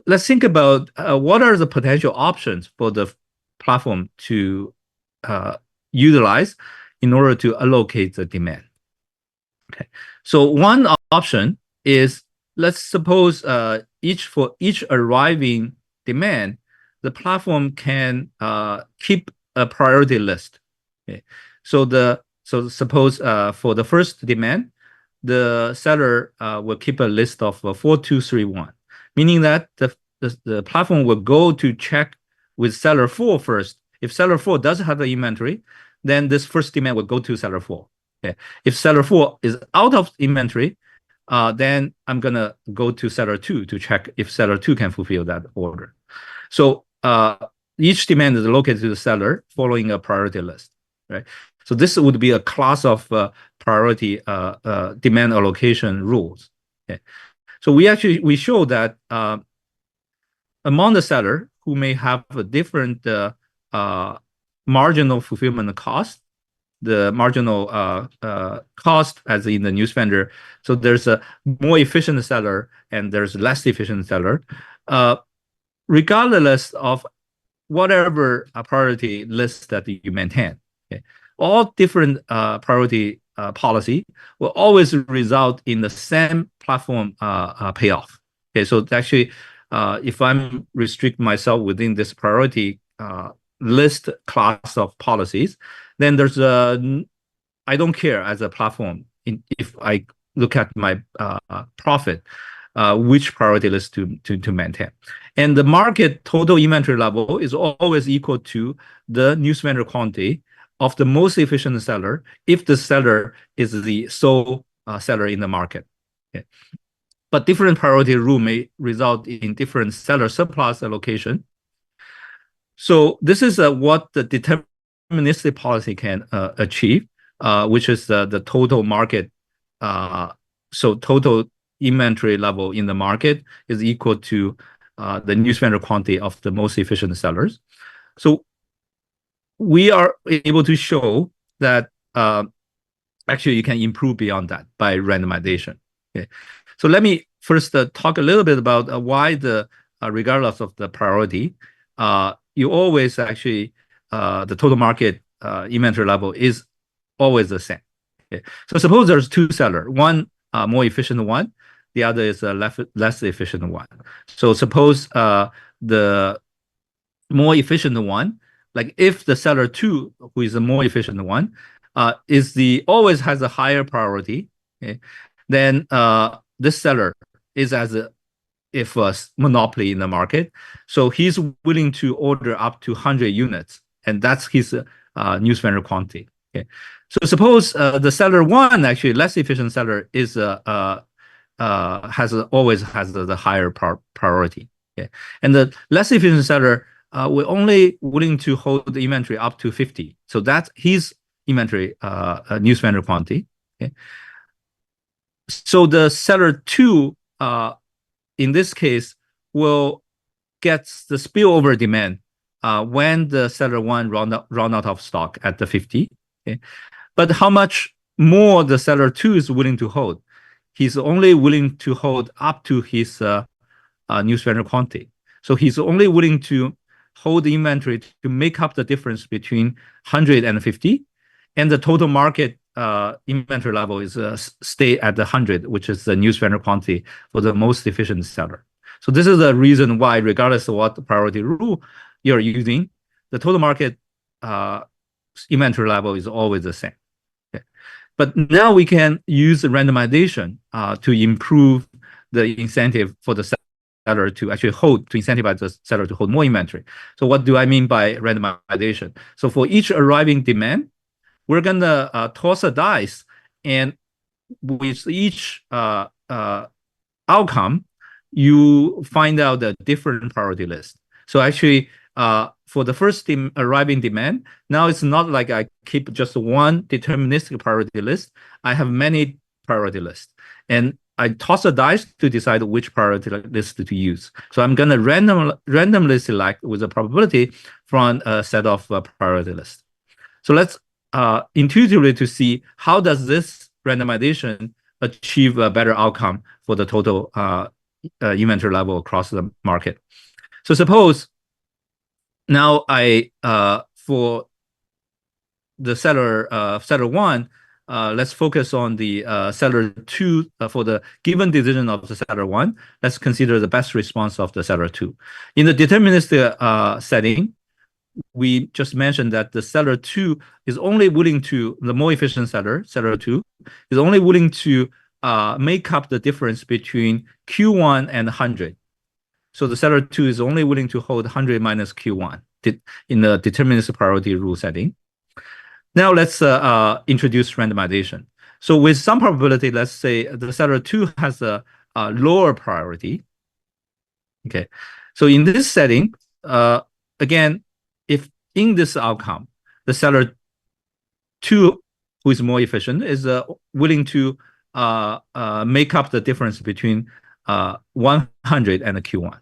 let's think about what are the potential options for the platform to utilize in order to allocate the demand. Okay, so one option is, let's suppose for each arriving demand, the platform can keep a priority list. Okay, so suppose for the first demand, the seller will keep a list of 4231, meaning that the platform will go to check with seller 4 first. If seller 4 does have the inventory, then this first demand will go to seller 4. Okay. If seller 4 is out of inventory, then I'm gonna go to seller 2 to check if seller 2 can fulfill that order. So each demand is located to the seller following a priority list, right? So this would be a class of priority demand allocation rules. Okay. So we show that among the seller who may have a different marginal fulfillment cost, the marginal cost as in the news vendor. So there's a more efficient seller and there's less efficient seller. Regardless of whatever priority list that you maintain, okay, all different priority policy will always result in the same platform payoff. Okay, so actually, if I'm restrict myself within this priority list class of policies, then there's I don't care as a platform if I look at my profit, which priority list to maintain. And the market total inventory level is always equal to the news vendor quantity of the most efficient seller if the seller is the sole seller in the market. Okay. But different priority rule may result in different seller surplus allocation. So this is what the deterministic policy can achieve, which is the total market. So total inventory level in the market is equal to the new standard quantity of the most efficient sellers. So we are able to show that actually you can improve beyond that by randomization. Okay, so let me first talk a little bit about why regardless of the priority, you always actually the total market inventory level is always the same. Okay, so suppose there's two sellers, one more efficient one, the other is a less efficient one. So suppose the more efficient one, like if the seller 2, who is the more efficient one, always has a higher priority, okay, then this seller is if a monopoly in the market, so he's willing to order up to 100 units, and that's his new standard quantity. Okay, so suppose the seller 1, actually less efficient seller, is always has the higher priority. Okay, and the less efficient seller, we're only willing to hold the inventory up to 50. So that's his inventory new standard quantity. Okay. So the seller 2, in this case, will get the spillover demand when the seller 1 run out of stock at the 50. Okay. But how much more the seller 2 is willing to hold? He's only willing to hold up to his new standard quantity. So he's only willing to hold the inventory to make up the difference between 100 and 50, and the total market inventory level is stay at the 100, which is the new standard quantity for the most efficient seller. So this is the reason why, regardless of what priority rule you're using, the total market inventory level is always the same. Okay. But now we can use the randomization to improve the incentive for the seller to actually incentivize the seller to hold more inventory. So what do I mean by randomization? So for each arriving demand, we're gonna toss a dice, and with each outcome, you find out a different priority list. So actually, for the first arriving demand, now it's not like I keep just one deterministic priority list. I have many priority lists, and I toss a dice to decide which priority list to use. So I'm gonna randomly select with a probability from a set of priority lists. So let's intuitively to see how does this randomization achieve a better outcome for the total inventory level across the market. So suppose now for the seller 1, let's focus on the seller 2 for the given decision of the seller 1. Let's consider the best response of the seller 2. In the deterministic setting, we just mentioned that the seller 2 is only willing to, the more efficient seller 2, is only willing to make up the difference between Q1 and 100. So the seller 2 is only willing to hold 100 minus Q1 in the deterministic priority rule setting. Now let's introduce randomization. So with some probability, let's say the seller 2 has a lower priority. Okay, so in this setting, again, if in this outcome, the seller 2, who is more efficient, is willing to make up the difference between 100 and a Q1.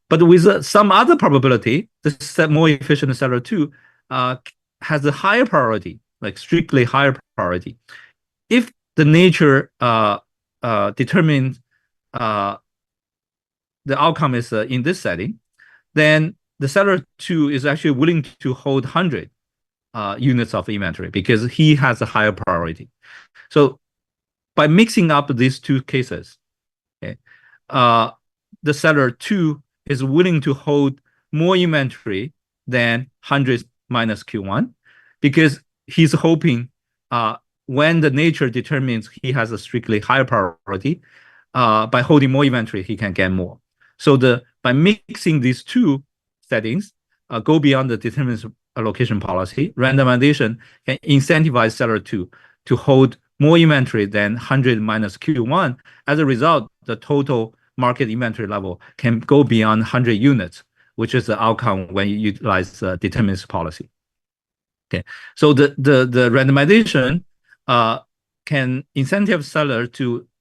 But with some other probability, the more efficient seller 2 has a higher priority, like strictly higher priority. If the nature determines the outcome is in this setting, then the seller 2 is actually willing to hold 100 units of inventory because he has a higher priority. So by mixing up these two cases, okay, the seller 2 is willing to hold more inventory than 100 minus Q1 because he's hoping when the nature determines he has a strictly higher priority, by holding more inventory, he can get more. So by mixing these two settings, go beyond the deterministic allocation policy, randomization can incentivize seller 2 to hold more inventory than 100 minus Q1. As a result, the total market inventory level can go beyond 100 units, which is the outcome when you utilize deterministic policy. Okay, so the randomization can incentive seller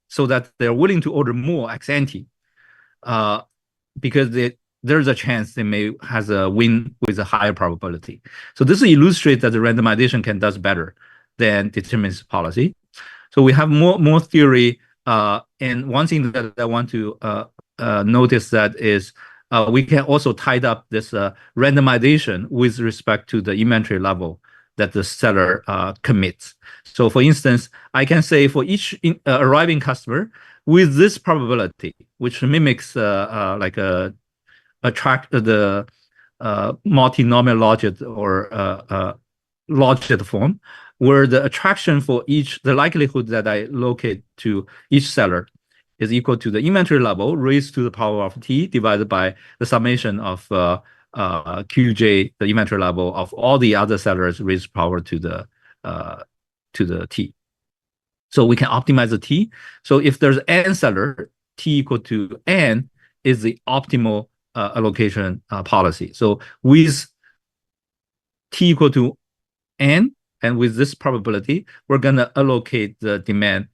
so that they're willing to order more ex ante, because there's a chance they may has a win with a higher probability. So this illustrates that the randomization can does better than deterministic policy. So we have more theory, and one thing that I want to notice that is we can also tie up this randomization with respect to the inventory level that the seller commits. So for instance, I can say for each arriving customer with this probability, which mimics like the multinomial logit or logit form, where the attraction for the likelihood that I locate to each seller is equal to the inventory level raised to the power of t divided by the summation of QJ, the inventory level of all the other sellers raised power to the t. So we can optimize the t. So if there's n seller, t equal to n is the optimal allocation policy. So with t equal to n, and with this probability, we're going to allocate the demand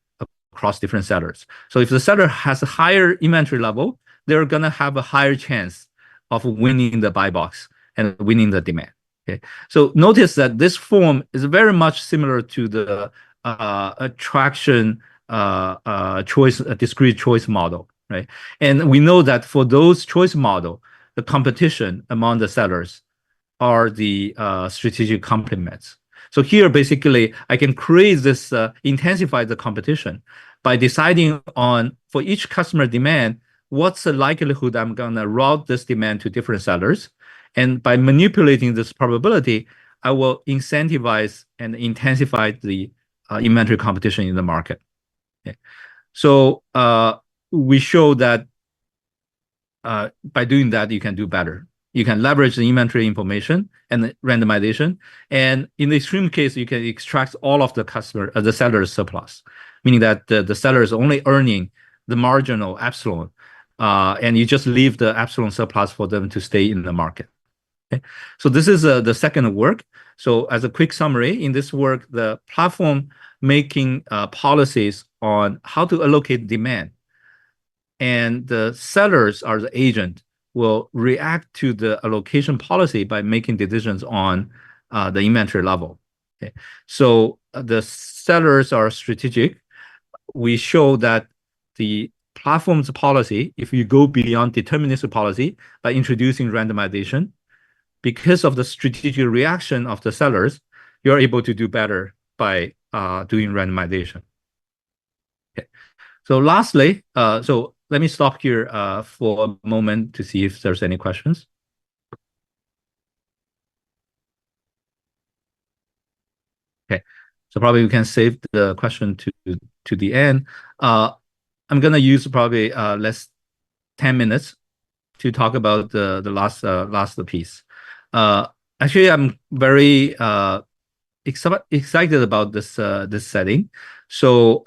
across different sellers. So if the seller has a higher inventory level, they're going to have a higher chance of winning the buy box and winning the demand. Okay, so notice that this form is very much similar to the attraction choice, discrete choice model, right? And we know that for those choice model, the competition among the sellers are the strategic complements. So here, basically, I can create this, intensify the competition by deciding on, for each customer demand, what's the likelihood I'm going to route this demand to different sellers. And by manipulating this probability, I will incentivize and intensify the inventory competition in the market. Okay. So we show that by doing that, you can do better. You can leverage the inventory information and the randomization. And in the extreme case, you can extract all of the seller's surplus, meaning that the seller is only earning the marginal epsilon, and you just leave the epsilon surplus for them to stay in the market. Okay? So this is the second work. So as a quick summary, in this work, the platform making policies on how to allocate demand, and the sellers are the agent will react to the allocation policy by making decisions on the inventory level. Okay, so the sellers are strategic. We show that the platform's policy, if you go beyond deterministic policy by introducing randomization, because of the strategic reaction of the sellers, you're able to do better by doing randomization. Okay, so lastly, so let me stop here for a moment to see if there's any questions. Okay, so probably we can save the question to the end. I'm gonna use probably less 10 minutes to talk about the last piece. Actually, I'm very excited about this setting. So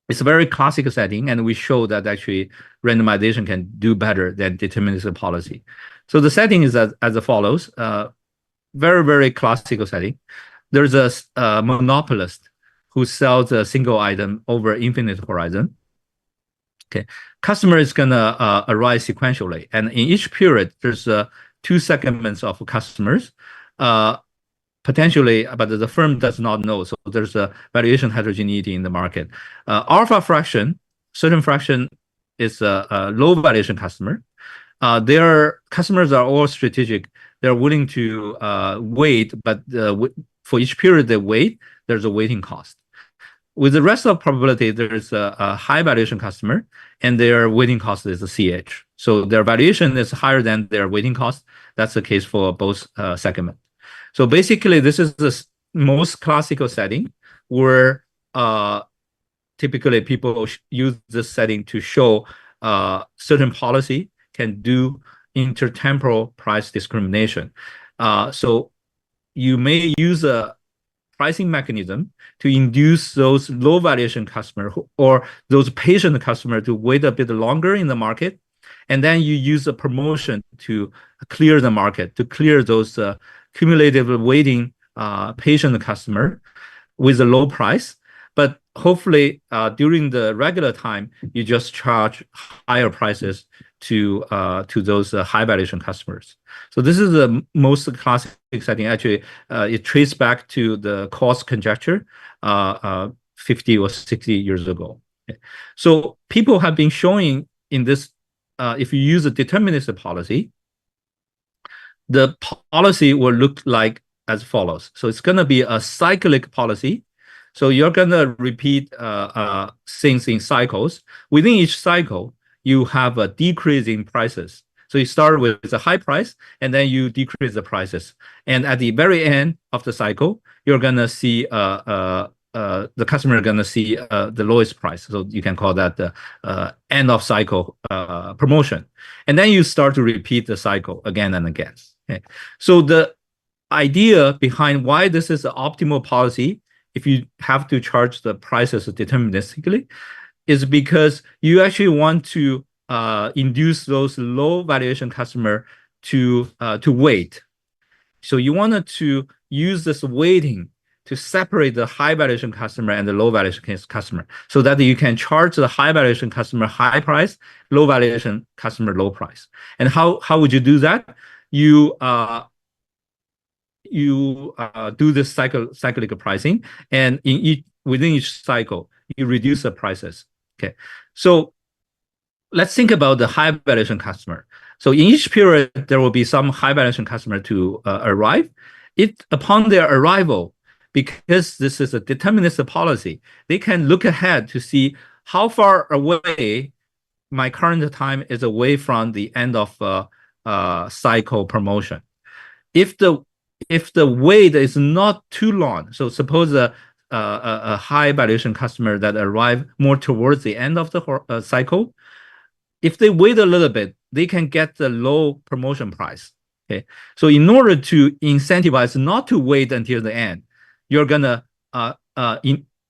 it's a very classical setting, and we show that actually randomization can do better than deterministic policy. So the setting is as follows. Very, very classical setting. There's a monopolist who sells a single item over infinite horizon. Okay, customer is gonna arise sequentially, and in each period, there's two segments of customers. Potentially, but the firm does not know. So there's a valuation heterogeneity in the market. Alpha fraction, certain fraction is a low valuation customer. Their customers are all strategic. They're willing to wait, but for each period they wait, there's a waiting cost. With the rest of probability, there's a high valuation customer, and their waiting cost is a CH. So their valuation is higher than their waiting cost. That's the case for both segments. So basically, this is the most classical setting where typically people use this setting to show certain policy can do intertemporal price discrimination. So you may use a pricing mechanism to induce those low valuation customer or those patient customer to wait a bit longer in the market. And then you use a promotion to clear the market, to clear those cumulative waiting patient customer with a low price. But hopefully during the regular time, you just charge higher prices to those high valuation customers. So this is the most classic setting. Actually, it traces back to the cost conjecture 50 or 60 years ago. Okay. So people have been showing in this, if you use a deterministic policy, the policy will look like as follows. So it's going to be a cyclic policy. So you're going to repeat things in cycles. Within each cycle, you have a decrease in prices. So you start with a high price, and then you decrease the prices. And at the very end of the cycle, you're going to see the customer going to see the lowest price. So you can call that the end of cycle promotion. And then you start to repeat the cycle again and again. Okay. So the idea behind why this is an optimal policy, if you have to charge the prices deterministically, is because you actually want to induce those low valuation customer to wait. So you wanted to use this waiting to separate the high valuation customer and the low valuation customer, so that you can charge the high valuation customer high price, low valuation customer low price. And how would you do that? You do this cyclic pricing, and within each cycle, you reduce the prices. Okay, so let's think about the high valuation customer. So in each period, there will be some high valuation customer to arrive. Upon their arrival, because this is a deterministic policy, they can look ahead to see how far away my current time is away from the end of cycle promotion. If the wait is not too long, so suppose a high valuation customer that arrive more towards the end of the cycle, if they wait a little bit, they can get the low promotion price. Okay, so in order to incentivize not to wait until the end, you're gonna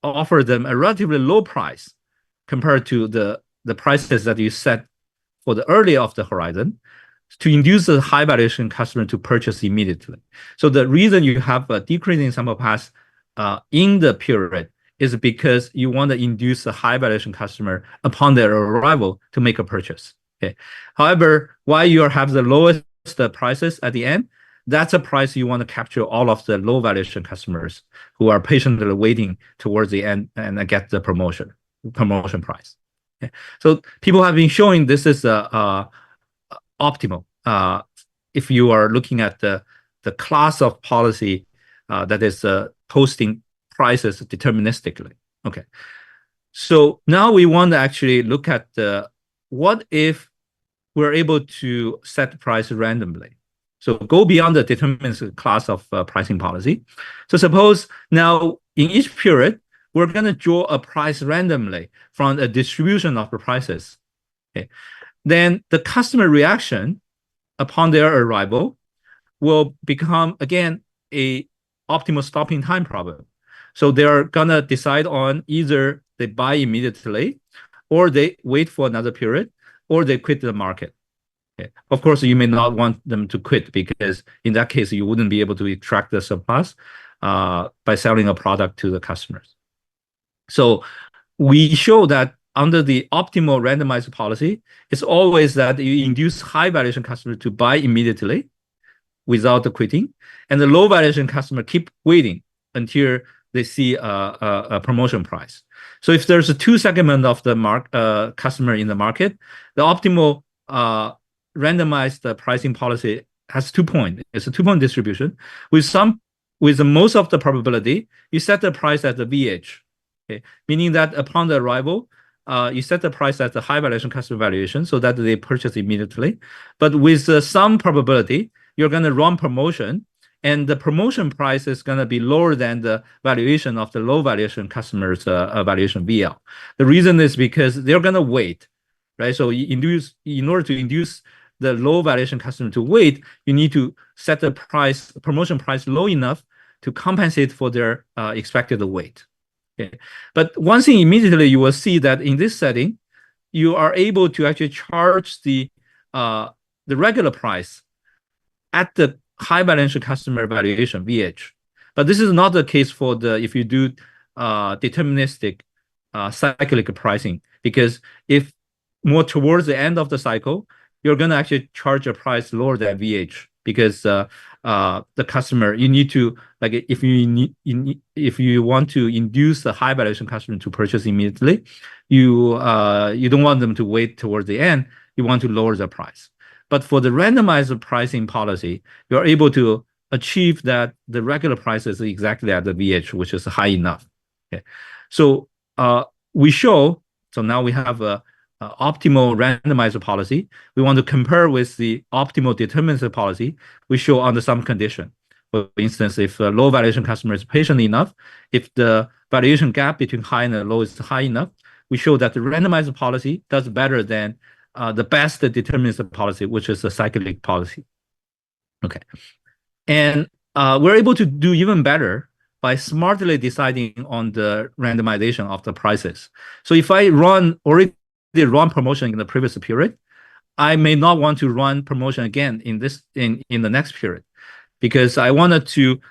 offer them a relatively low price compared to the prices that you set for the early of the horizon, to induce the high valuation customer to purchase immediately. So the reason you have a decreasing sample pass in the period is because you want to induce the high valuation customer upon their arrival to make a purchase. Okay. However, while you have the lowest prices at the end, that's a price you want to capture all of the low valuation customers who are patiently waiting towards the end and get the promotion price. Okay. So people have been showing this is optimal if you are looking at the class of policy that is posting prices deterministically. Okay, so now we want to actually look at what if we're able to set the price randomly. So go beyond the deterministic class of pricing policy. So suppose now in each period, we're going to draw a price randomly from a distribution of the prices. Okay, then the customer reaction upon their arrival will become, again, a optimal stopping time problem. So they're gonna decide on either they buy immediately, or they wait for another period, or they quit the market. Okay. Of course, you may not want them to quit, because in that case, you wouldn't be able to extract the surplus by selling a product to the customers. So we show that under the optimal randomized policy, it's always that you induce high valuation customer to buy immediately without quitting, and the low valuation customer keep waiting until they see a promotion price. So if there's a two segment of the customer in the market, the optimal randomized pricing policy has 2 points. It's a 2-point distribution. With the most of the probability, you set the price at the VH, okay? Meaning that upon the arrival, you set the price at the high valuation customer valuation so that they purchase immediately. But with some probability, you're going to run promotion, and the promotion price is going to be lower than the valuation of the low valuation customers' valuation VL. The reason is because they're going to wait, right? So in order to induce the low valuation customer to wait, you need to set the promotion price low enough to compensate for their expected weight. Okay. But one thing immediately you will see that in this setting, you are able to actually charge the regular price at the high valuation customer valuation VH. But this is not the case for if you do deterministic cyclic pricing, because if more towards the end of the cycle, you're going to actually charge a price lower than VH, because the customer, you need to, like, if you want to induce the high valuation customer to purchase immediately, you don't want them to wait towards the end. You want to lower the price. But for the randomized pricing policy, you're able to achieve that the regular price is exactly at the VH, which is high enough. Okay. So we show, so now we have a optimal randomizer policy. We want to compare with the optimal deterministic policy. We show under some condition. For instance, if a low valuation customer is patient enough, if the valuation gap between high and low is high enough, we show that the randomizer policy does better than the best deterministic policy, which is a cyclic policy. Okay. And we're able to do even better by smartly deciding on the randomization of the prices. So if I already run promotion in the previous period, I may not want to run promotion again in the next period, because I wanted to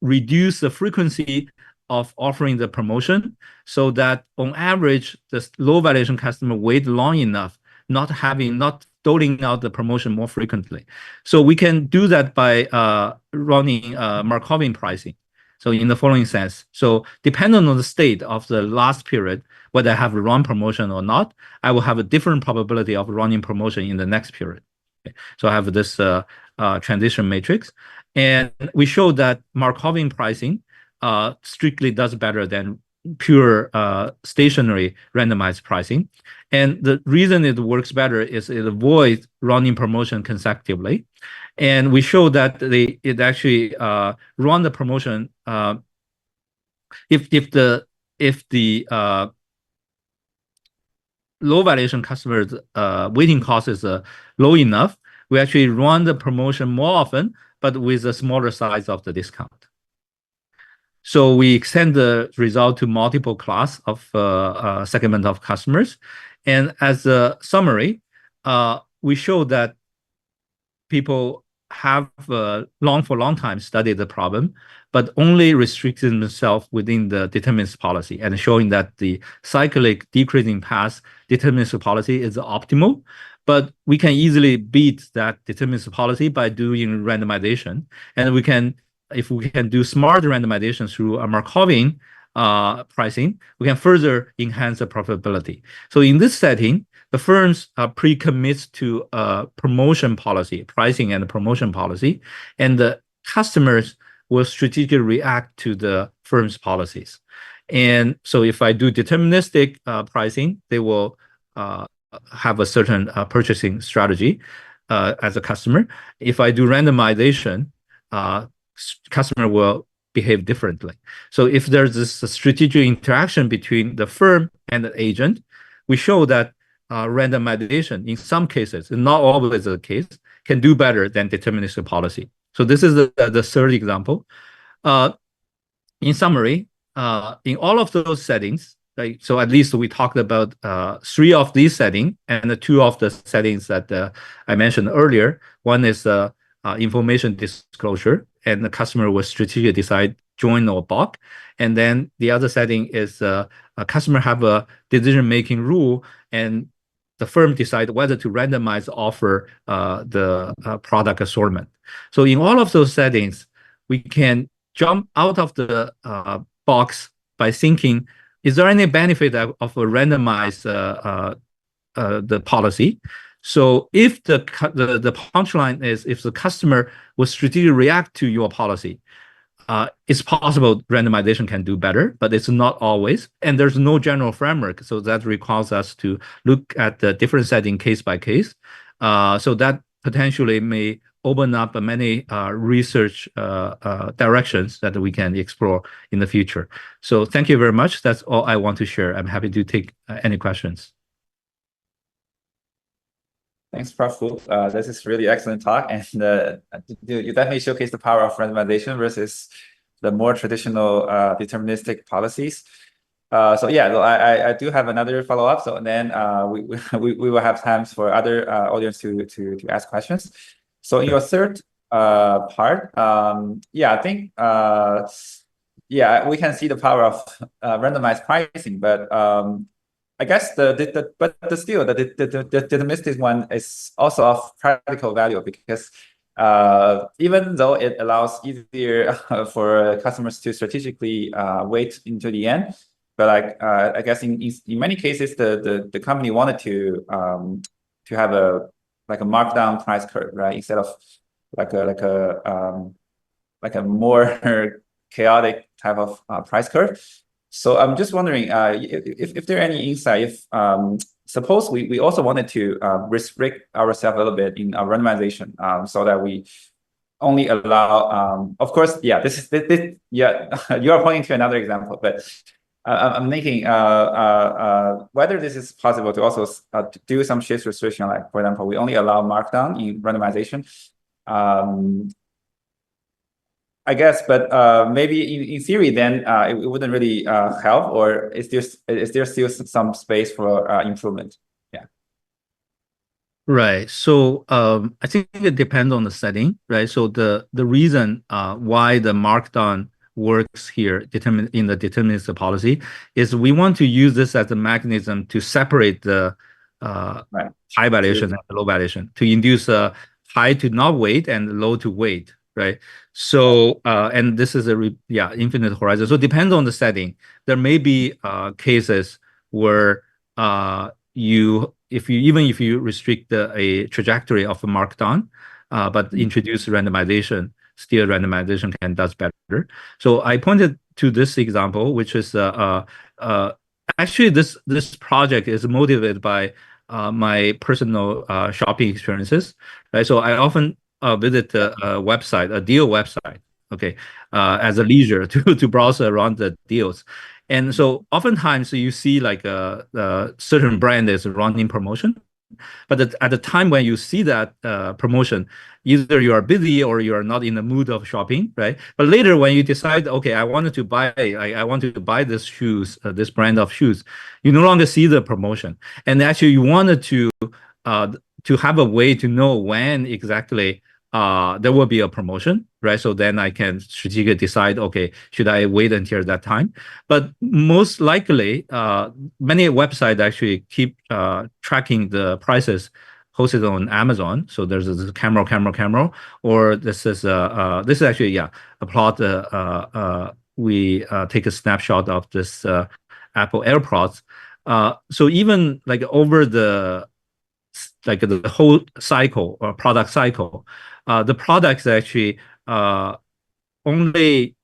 reduce the frequency of offering the promotion, so that on average, the low valuation customer wait long enough, not doling out the promotion more frequently. So we can do that by running Markovian pricing. So in the following sense, so depending on the state of the last period, whether I have run promotion or not, I will have a different probability of running promotion in the next period. Okay. So I have this transition matrix, and we show that Markovian pricing strictly does better than pure stationary randomized pricing. And the reason it works better is it avoids running promotion consecutively. And we show that it actually run the promotion if the low valuation customers waiting cost is low enough, we actually run the promotion more often, but with a smaller size of the discount. So we extend the result to multiple class of segment of customers. And as a summary, we show that people have for long time studied the problem, but only restricted themselves within the deterministic policy, and showing that the cyclic decreasing path deterministic policy is optimal. But we can easily beat that deterministic policy by doing randomization. And if we can do smart randomization through a Markovian pricing, we can further enhance the profitability. So in this setting, the firms pre-commit to a promotion policy, pricing and promotion policy, and the customers will strategically react to the firm's policies. And so if I do deterministic pricing, they will have a certain purchasing strategy as a customer. If I do randomization, customer will behave differently. So if there's this strategic interaction between the firm and the agent, we show that randomization, in some cases, and not always the case, can do better than deterministic policy. So this is the third example. In summary, in all of those settings, right, so at least we talked about 3 of these settings, and the 2 of the settings that I mentioned earlier. One is information disclosure, and the customer will strategically decide join or balk. And then the other setting is a customer have a decision-making rule, and the firm decide whether to randomize offer the product assortment. So in all of those settings, we can jump out of the box by thinking, is there any benefit of a randomized the policy? So if the punchline is, if the customer will strategically react to your policy, it's possible randomization can do better, but it's not always. And there's no general framework. So that requires us to look at the different setting case by case. So that potentially may open up many research directions that we can explore in the future. So thank you very much. That's all I want to share. I'm happy to take any questions. Thanks, Prof. Fu. This is really excellent talk, and you definitely showcase the power of randomization versus the more traditional deterministic policies. So yeah, I do have another follow up. So then we will have times for other audience to ask questions. So in your third part, yeah, I think yeah, we can see the power of randomized pricing, but I guess still the deterministic one is also of practical value because even though it allows easier for customers to strategically wait into the end, but like I guess in many cases the company wanted to have a like a markdown price curve, right? Instead of like a more chaotic type of price curve. So I'm just wondering if there are any insight, if suppose we also wanted to restrict ourselves a little bit in our randomization so that we only allow, of course, yeah, this yeah, you are pointing to another example, but I'm thinking whether this is possible to also do some shift restriction, like for example, we only allow markdown in randomization. I guess, but maybe in theory, then it wouldn't really help, or is there still some space for improvement? Yeah. Right. So I think it depends on the setting, right? So the reason why the markdown works here in the deterministic policy is we want to use this as a mechanism to separate the Right. high valuation and low valuation to induce a high to not wait and low to wait, right? So and this is infinite horizon. So it depends on the setting. There may be cases where if you restrict a trajectory of a markdown, but introduce randomization, still randomization can does better. So I pointed to this example, which is actually this project is motivated by my personal shopping experiences, right? So I often visit a website, a deal website, okay, as a leisure to browse around the deals. And so oftentimes you see like a certain brand is running promotion, but at the time when you see that promotion, either you are busy or you are not in the mood of shopping, right? But later when you decide, okay, I wanted to buy, I wanted to buy this shoes, this brand of shoes, you no longer see the promotion, and actually you wanted to have a way to know when exactly there will be a promotion, right? So then I can strategically decide, okay, should I wait until that time? But most likely, many websites actually keep tracking the prices hosted on Amazon. So there's this camera, or this is actually a plot. We take a snapshot of this Apple AirPods. So even like over the whole cycle or product cycle, the products actually only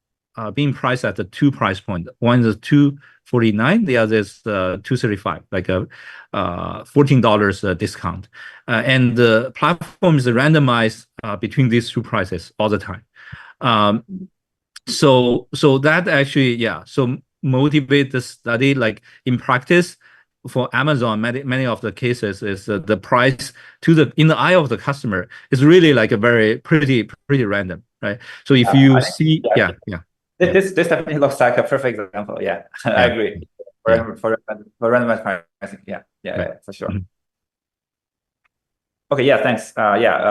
being priced at the two price point. One is $249, the other is $235, like a $14 discount. And the platform is randomized between these two prices all the time. So that actually, so motivate the study. Like in practice, for Amazon, many of the cases is the price in the eye of the customer is really like a very pretty random, right? So if you see, This definitely looks like a perfect example. Yeah, I agree. For randomized pricing, for sure. Mm-hmm. Okay, yeah, thanks.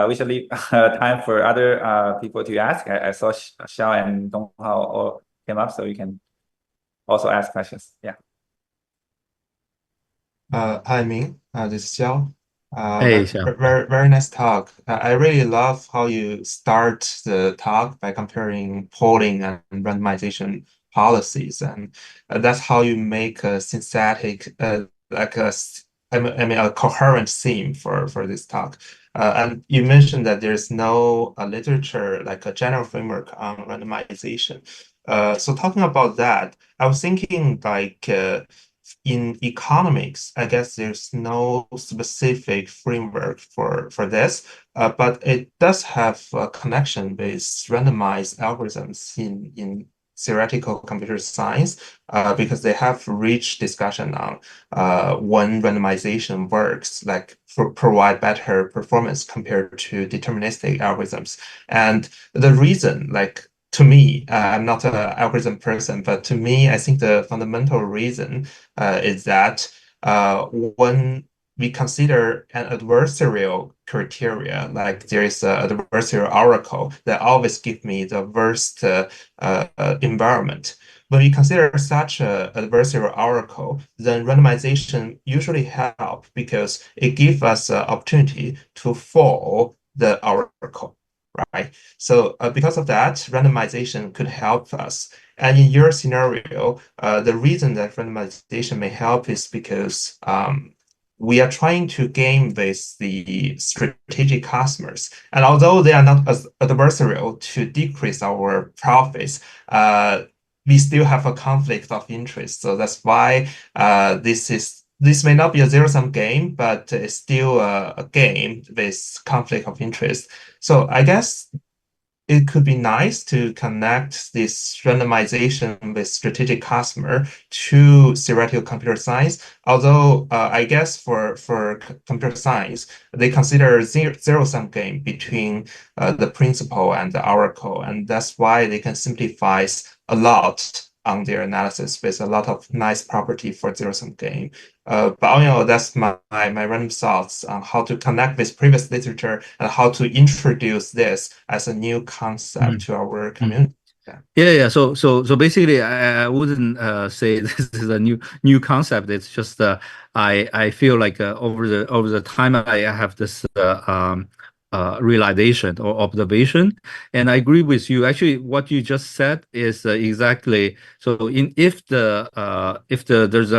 We should leave time for other people to ask. I saw Xiao and Donghao all came up, so you can also ask questions. Yeah. Hi Ming, this is Xiao. Hey, Xiao. Very nice talk. I really love how you start the talk by comparing polling and randomization policies, and that's how you make a synthetic, a coherent theme for this talk. And you mentioned that there's no literature like a general framework on randomization. So talking about that, I was thinking like. In economics, I guess there's no specific framework for this, but it does have a connection with randomized algorithms in theoretical computer science because they have rich discussion on when randomization works, like provide better performance compared to deterministic algorithms. And the reason, like to me, I'm not an algorithm person, but to me, I think the fundamental reason is that when we consider an adversarial criteria, like there is an adversarial oracle that always give me the worst environment. When we consider such an adversarial oracle, then randomization usually help because it gives us an opportunity to follow the oracle, right? So because of that, randomization could help us. And in your scenario, the reason that randomization may help is because we are trying to game with the strategic customers. And although they are not as adversarial to decrease our profits, we still have a conflict of interest. So that's why this may not be a zero-sum game, but it's still a game with conflict of interest. So I guess it could be nice to connect this randomization with strategic customer to theoretical computer science. Although I guess for computer science, they consider zero-sum game between the principal and the oracle, and that's why they can simplify a lot on their analysis with a lot of nice property for zero-sum game. But that's my random thoughts on how to connect with previous literature and how to introduce this as a new concept to our community. Yeah. So basically, I wouldn't say this is a new concept. It's just I feel like over the time I have this realization or observation, and I agree with you. Actually, what you just said is exactly so. If there's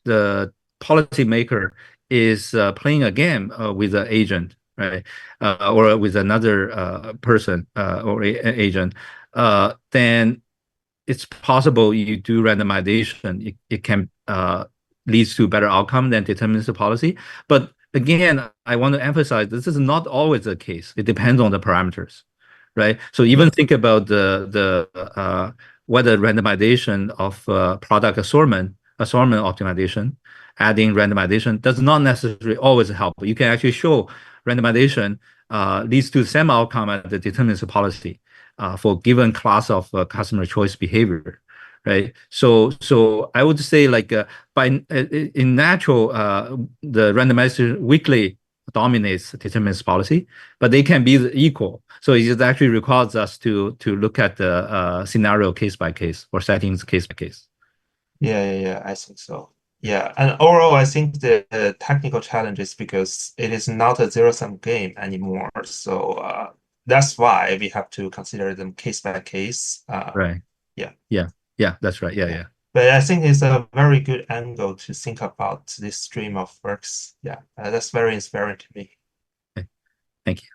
the policymaker is playing a game with the agent, right, or with another person or agent, then it's possible you do randomization. It can leads to better outcome than deterministic policy. But again, I want to emphasize this is not always the case. It depends on the parameters, right? So even think about the whether randomization of product assortment optimization, adding randomization does not necessarily always help. You can actually show randomization leads to the same outcome as the deterministic policy for given class of customer choice behavior, right? So I would say like in natural the randomization weakly dominates deterministic policy, but they can be equal. So it actually requires us to look at the scenario case by case or settings case by case. Yeah, I think so. Yeah, and overall, I think the technical challenge is because it is not a zero-sum game anymore. So that's why we have to consider them case by case. Right. Yeah, that's right. Yeah. But I think it's a very good angle to think about this stream of works. Yeah, that's very inspiring to me. Okay. Thank you.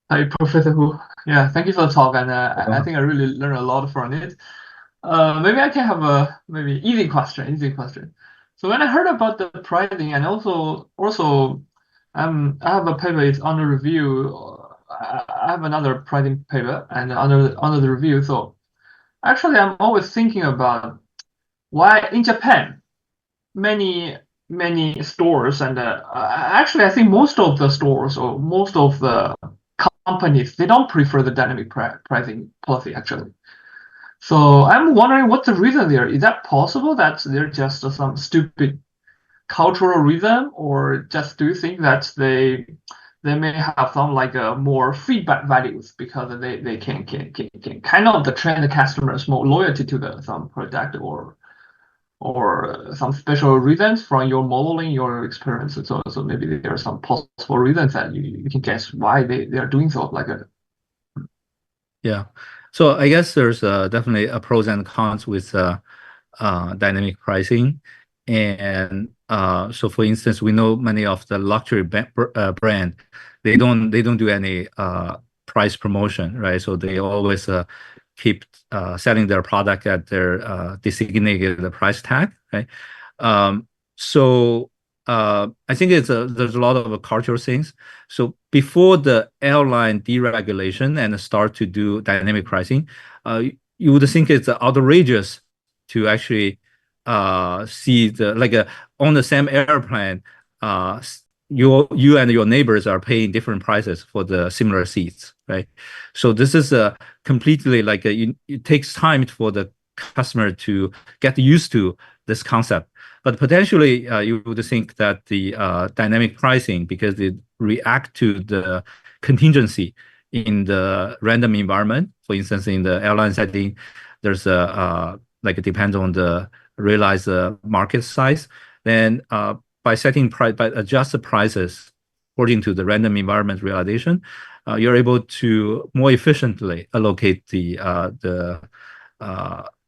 Hi, Professor Hu. Yeah, thank you for the talk, and I think I really learned a lot from it. Maybe I can have a maybe easy question. So when I heard about the pricing, and also I have a paper. It's under review. I have another pricing paper and under the review. So actually, I'm always thinking about why in Japan many stores and actually I think most of the stores or most of the companies, they don't prefer the dynamic pricing policy actually. So I'm wondering what's the reason there. Is that possible that they're just some stupid cultural reason, or just do you think that they may have some like more feedback values because they can kind of train the customers more loyalty to some product, or some special reasons from your modeling, your experience. So maybe there are some possible reasons that you can guess why they are doing so like a. Yeah. So I guess there's definitely a pros and cons with dynamic pricing. And so for instance, we know many of the luxury brand, they don't do any price promotion, right? So they always keep selling their product at their designated price tag, right? So I think there's a lot of cultural things. So before the airline deregulation and start to do dynamic pricing, you would think it's outrageous to actually see on the same airplane, you and your neighbors are paying different prices for the similar seats, right? So this is completely it takes time for the customer to get used to this concept. But potentially, you would think that the dynamic pricing, because it react to the contingency in the random environment. For instance, in the airline setting, there's it depends on the realized market size. Then by adjust the prices according to the random environment realization, you're able to more efficiently allocate the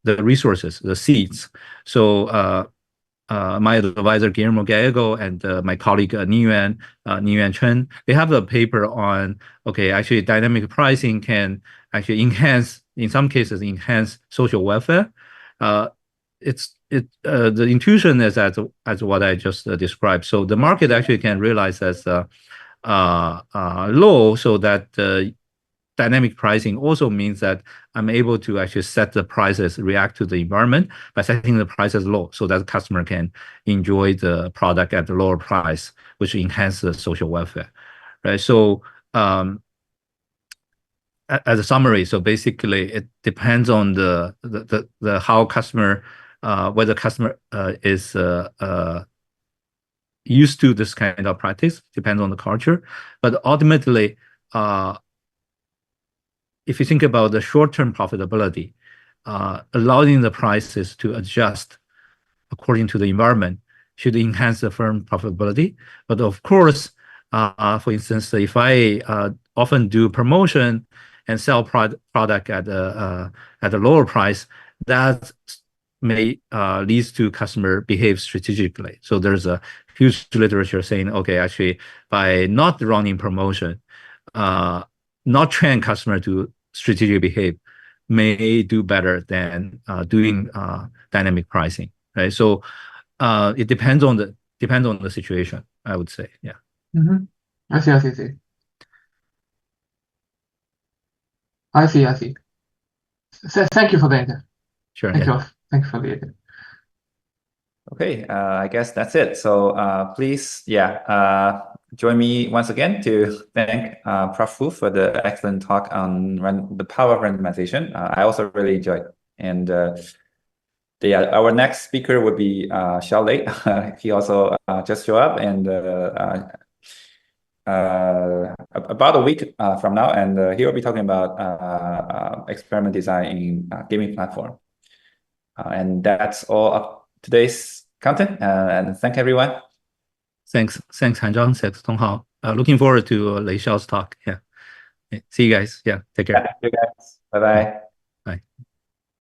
resources, the seats. So my advisor Guillermo Gallego and my colleague Niyuan Chen, they have a paper on actually dynamic pricing can actually in some cases enhance social welfare. The intuition is as what I just described. So the market actually can realize as low, so that dynamic pricing also means that I'm able to actually set the prices, react to the environment by setting the prices low, so that the customer can enjoy the product at the lower price, which enhances the social welfare, right? So as a summary, so basically it depends on the how customer whether customer is used to this kind of practice, depends on the culture, but ultimately if you think about the short-term profitability, allowing the prices to adjust according to the environment should enhance the firm profitability. But of course, for instance, if I often do promotion and sell product at a lower price, that may leads to customer behave strategically. So there's a huge literature saying, actually, by not running promotion, not train customer to strategic behave, may do better than doing dynamic pricing, right? So it depends on the situation, I would say. Yeah. Mm-hmm. I see. Thank you for the answer. Sure. Thank you for the answer. Okay, I guess that's it. So please, join me once again to thank Prof. Hu for the excellent talk on the power of randomization. I also really enjoyed it. And our next speaker would be Xiao Lei. He also just showed up, and about a week from now, and he will be talking about experiment design in gaming platform. And that's all of today's content, and thank everyone. Thanks, Hanzhang. Thanks, Donghao. Looking forward to Lei Xiao's talk. Yeah. See you guys. Yeah. Take care. Yeah, you guys. Bye-bye. Bye.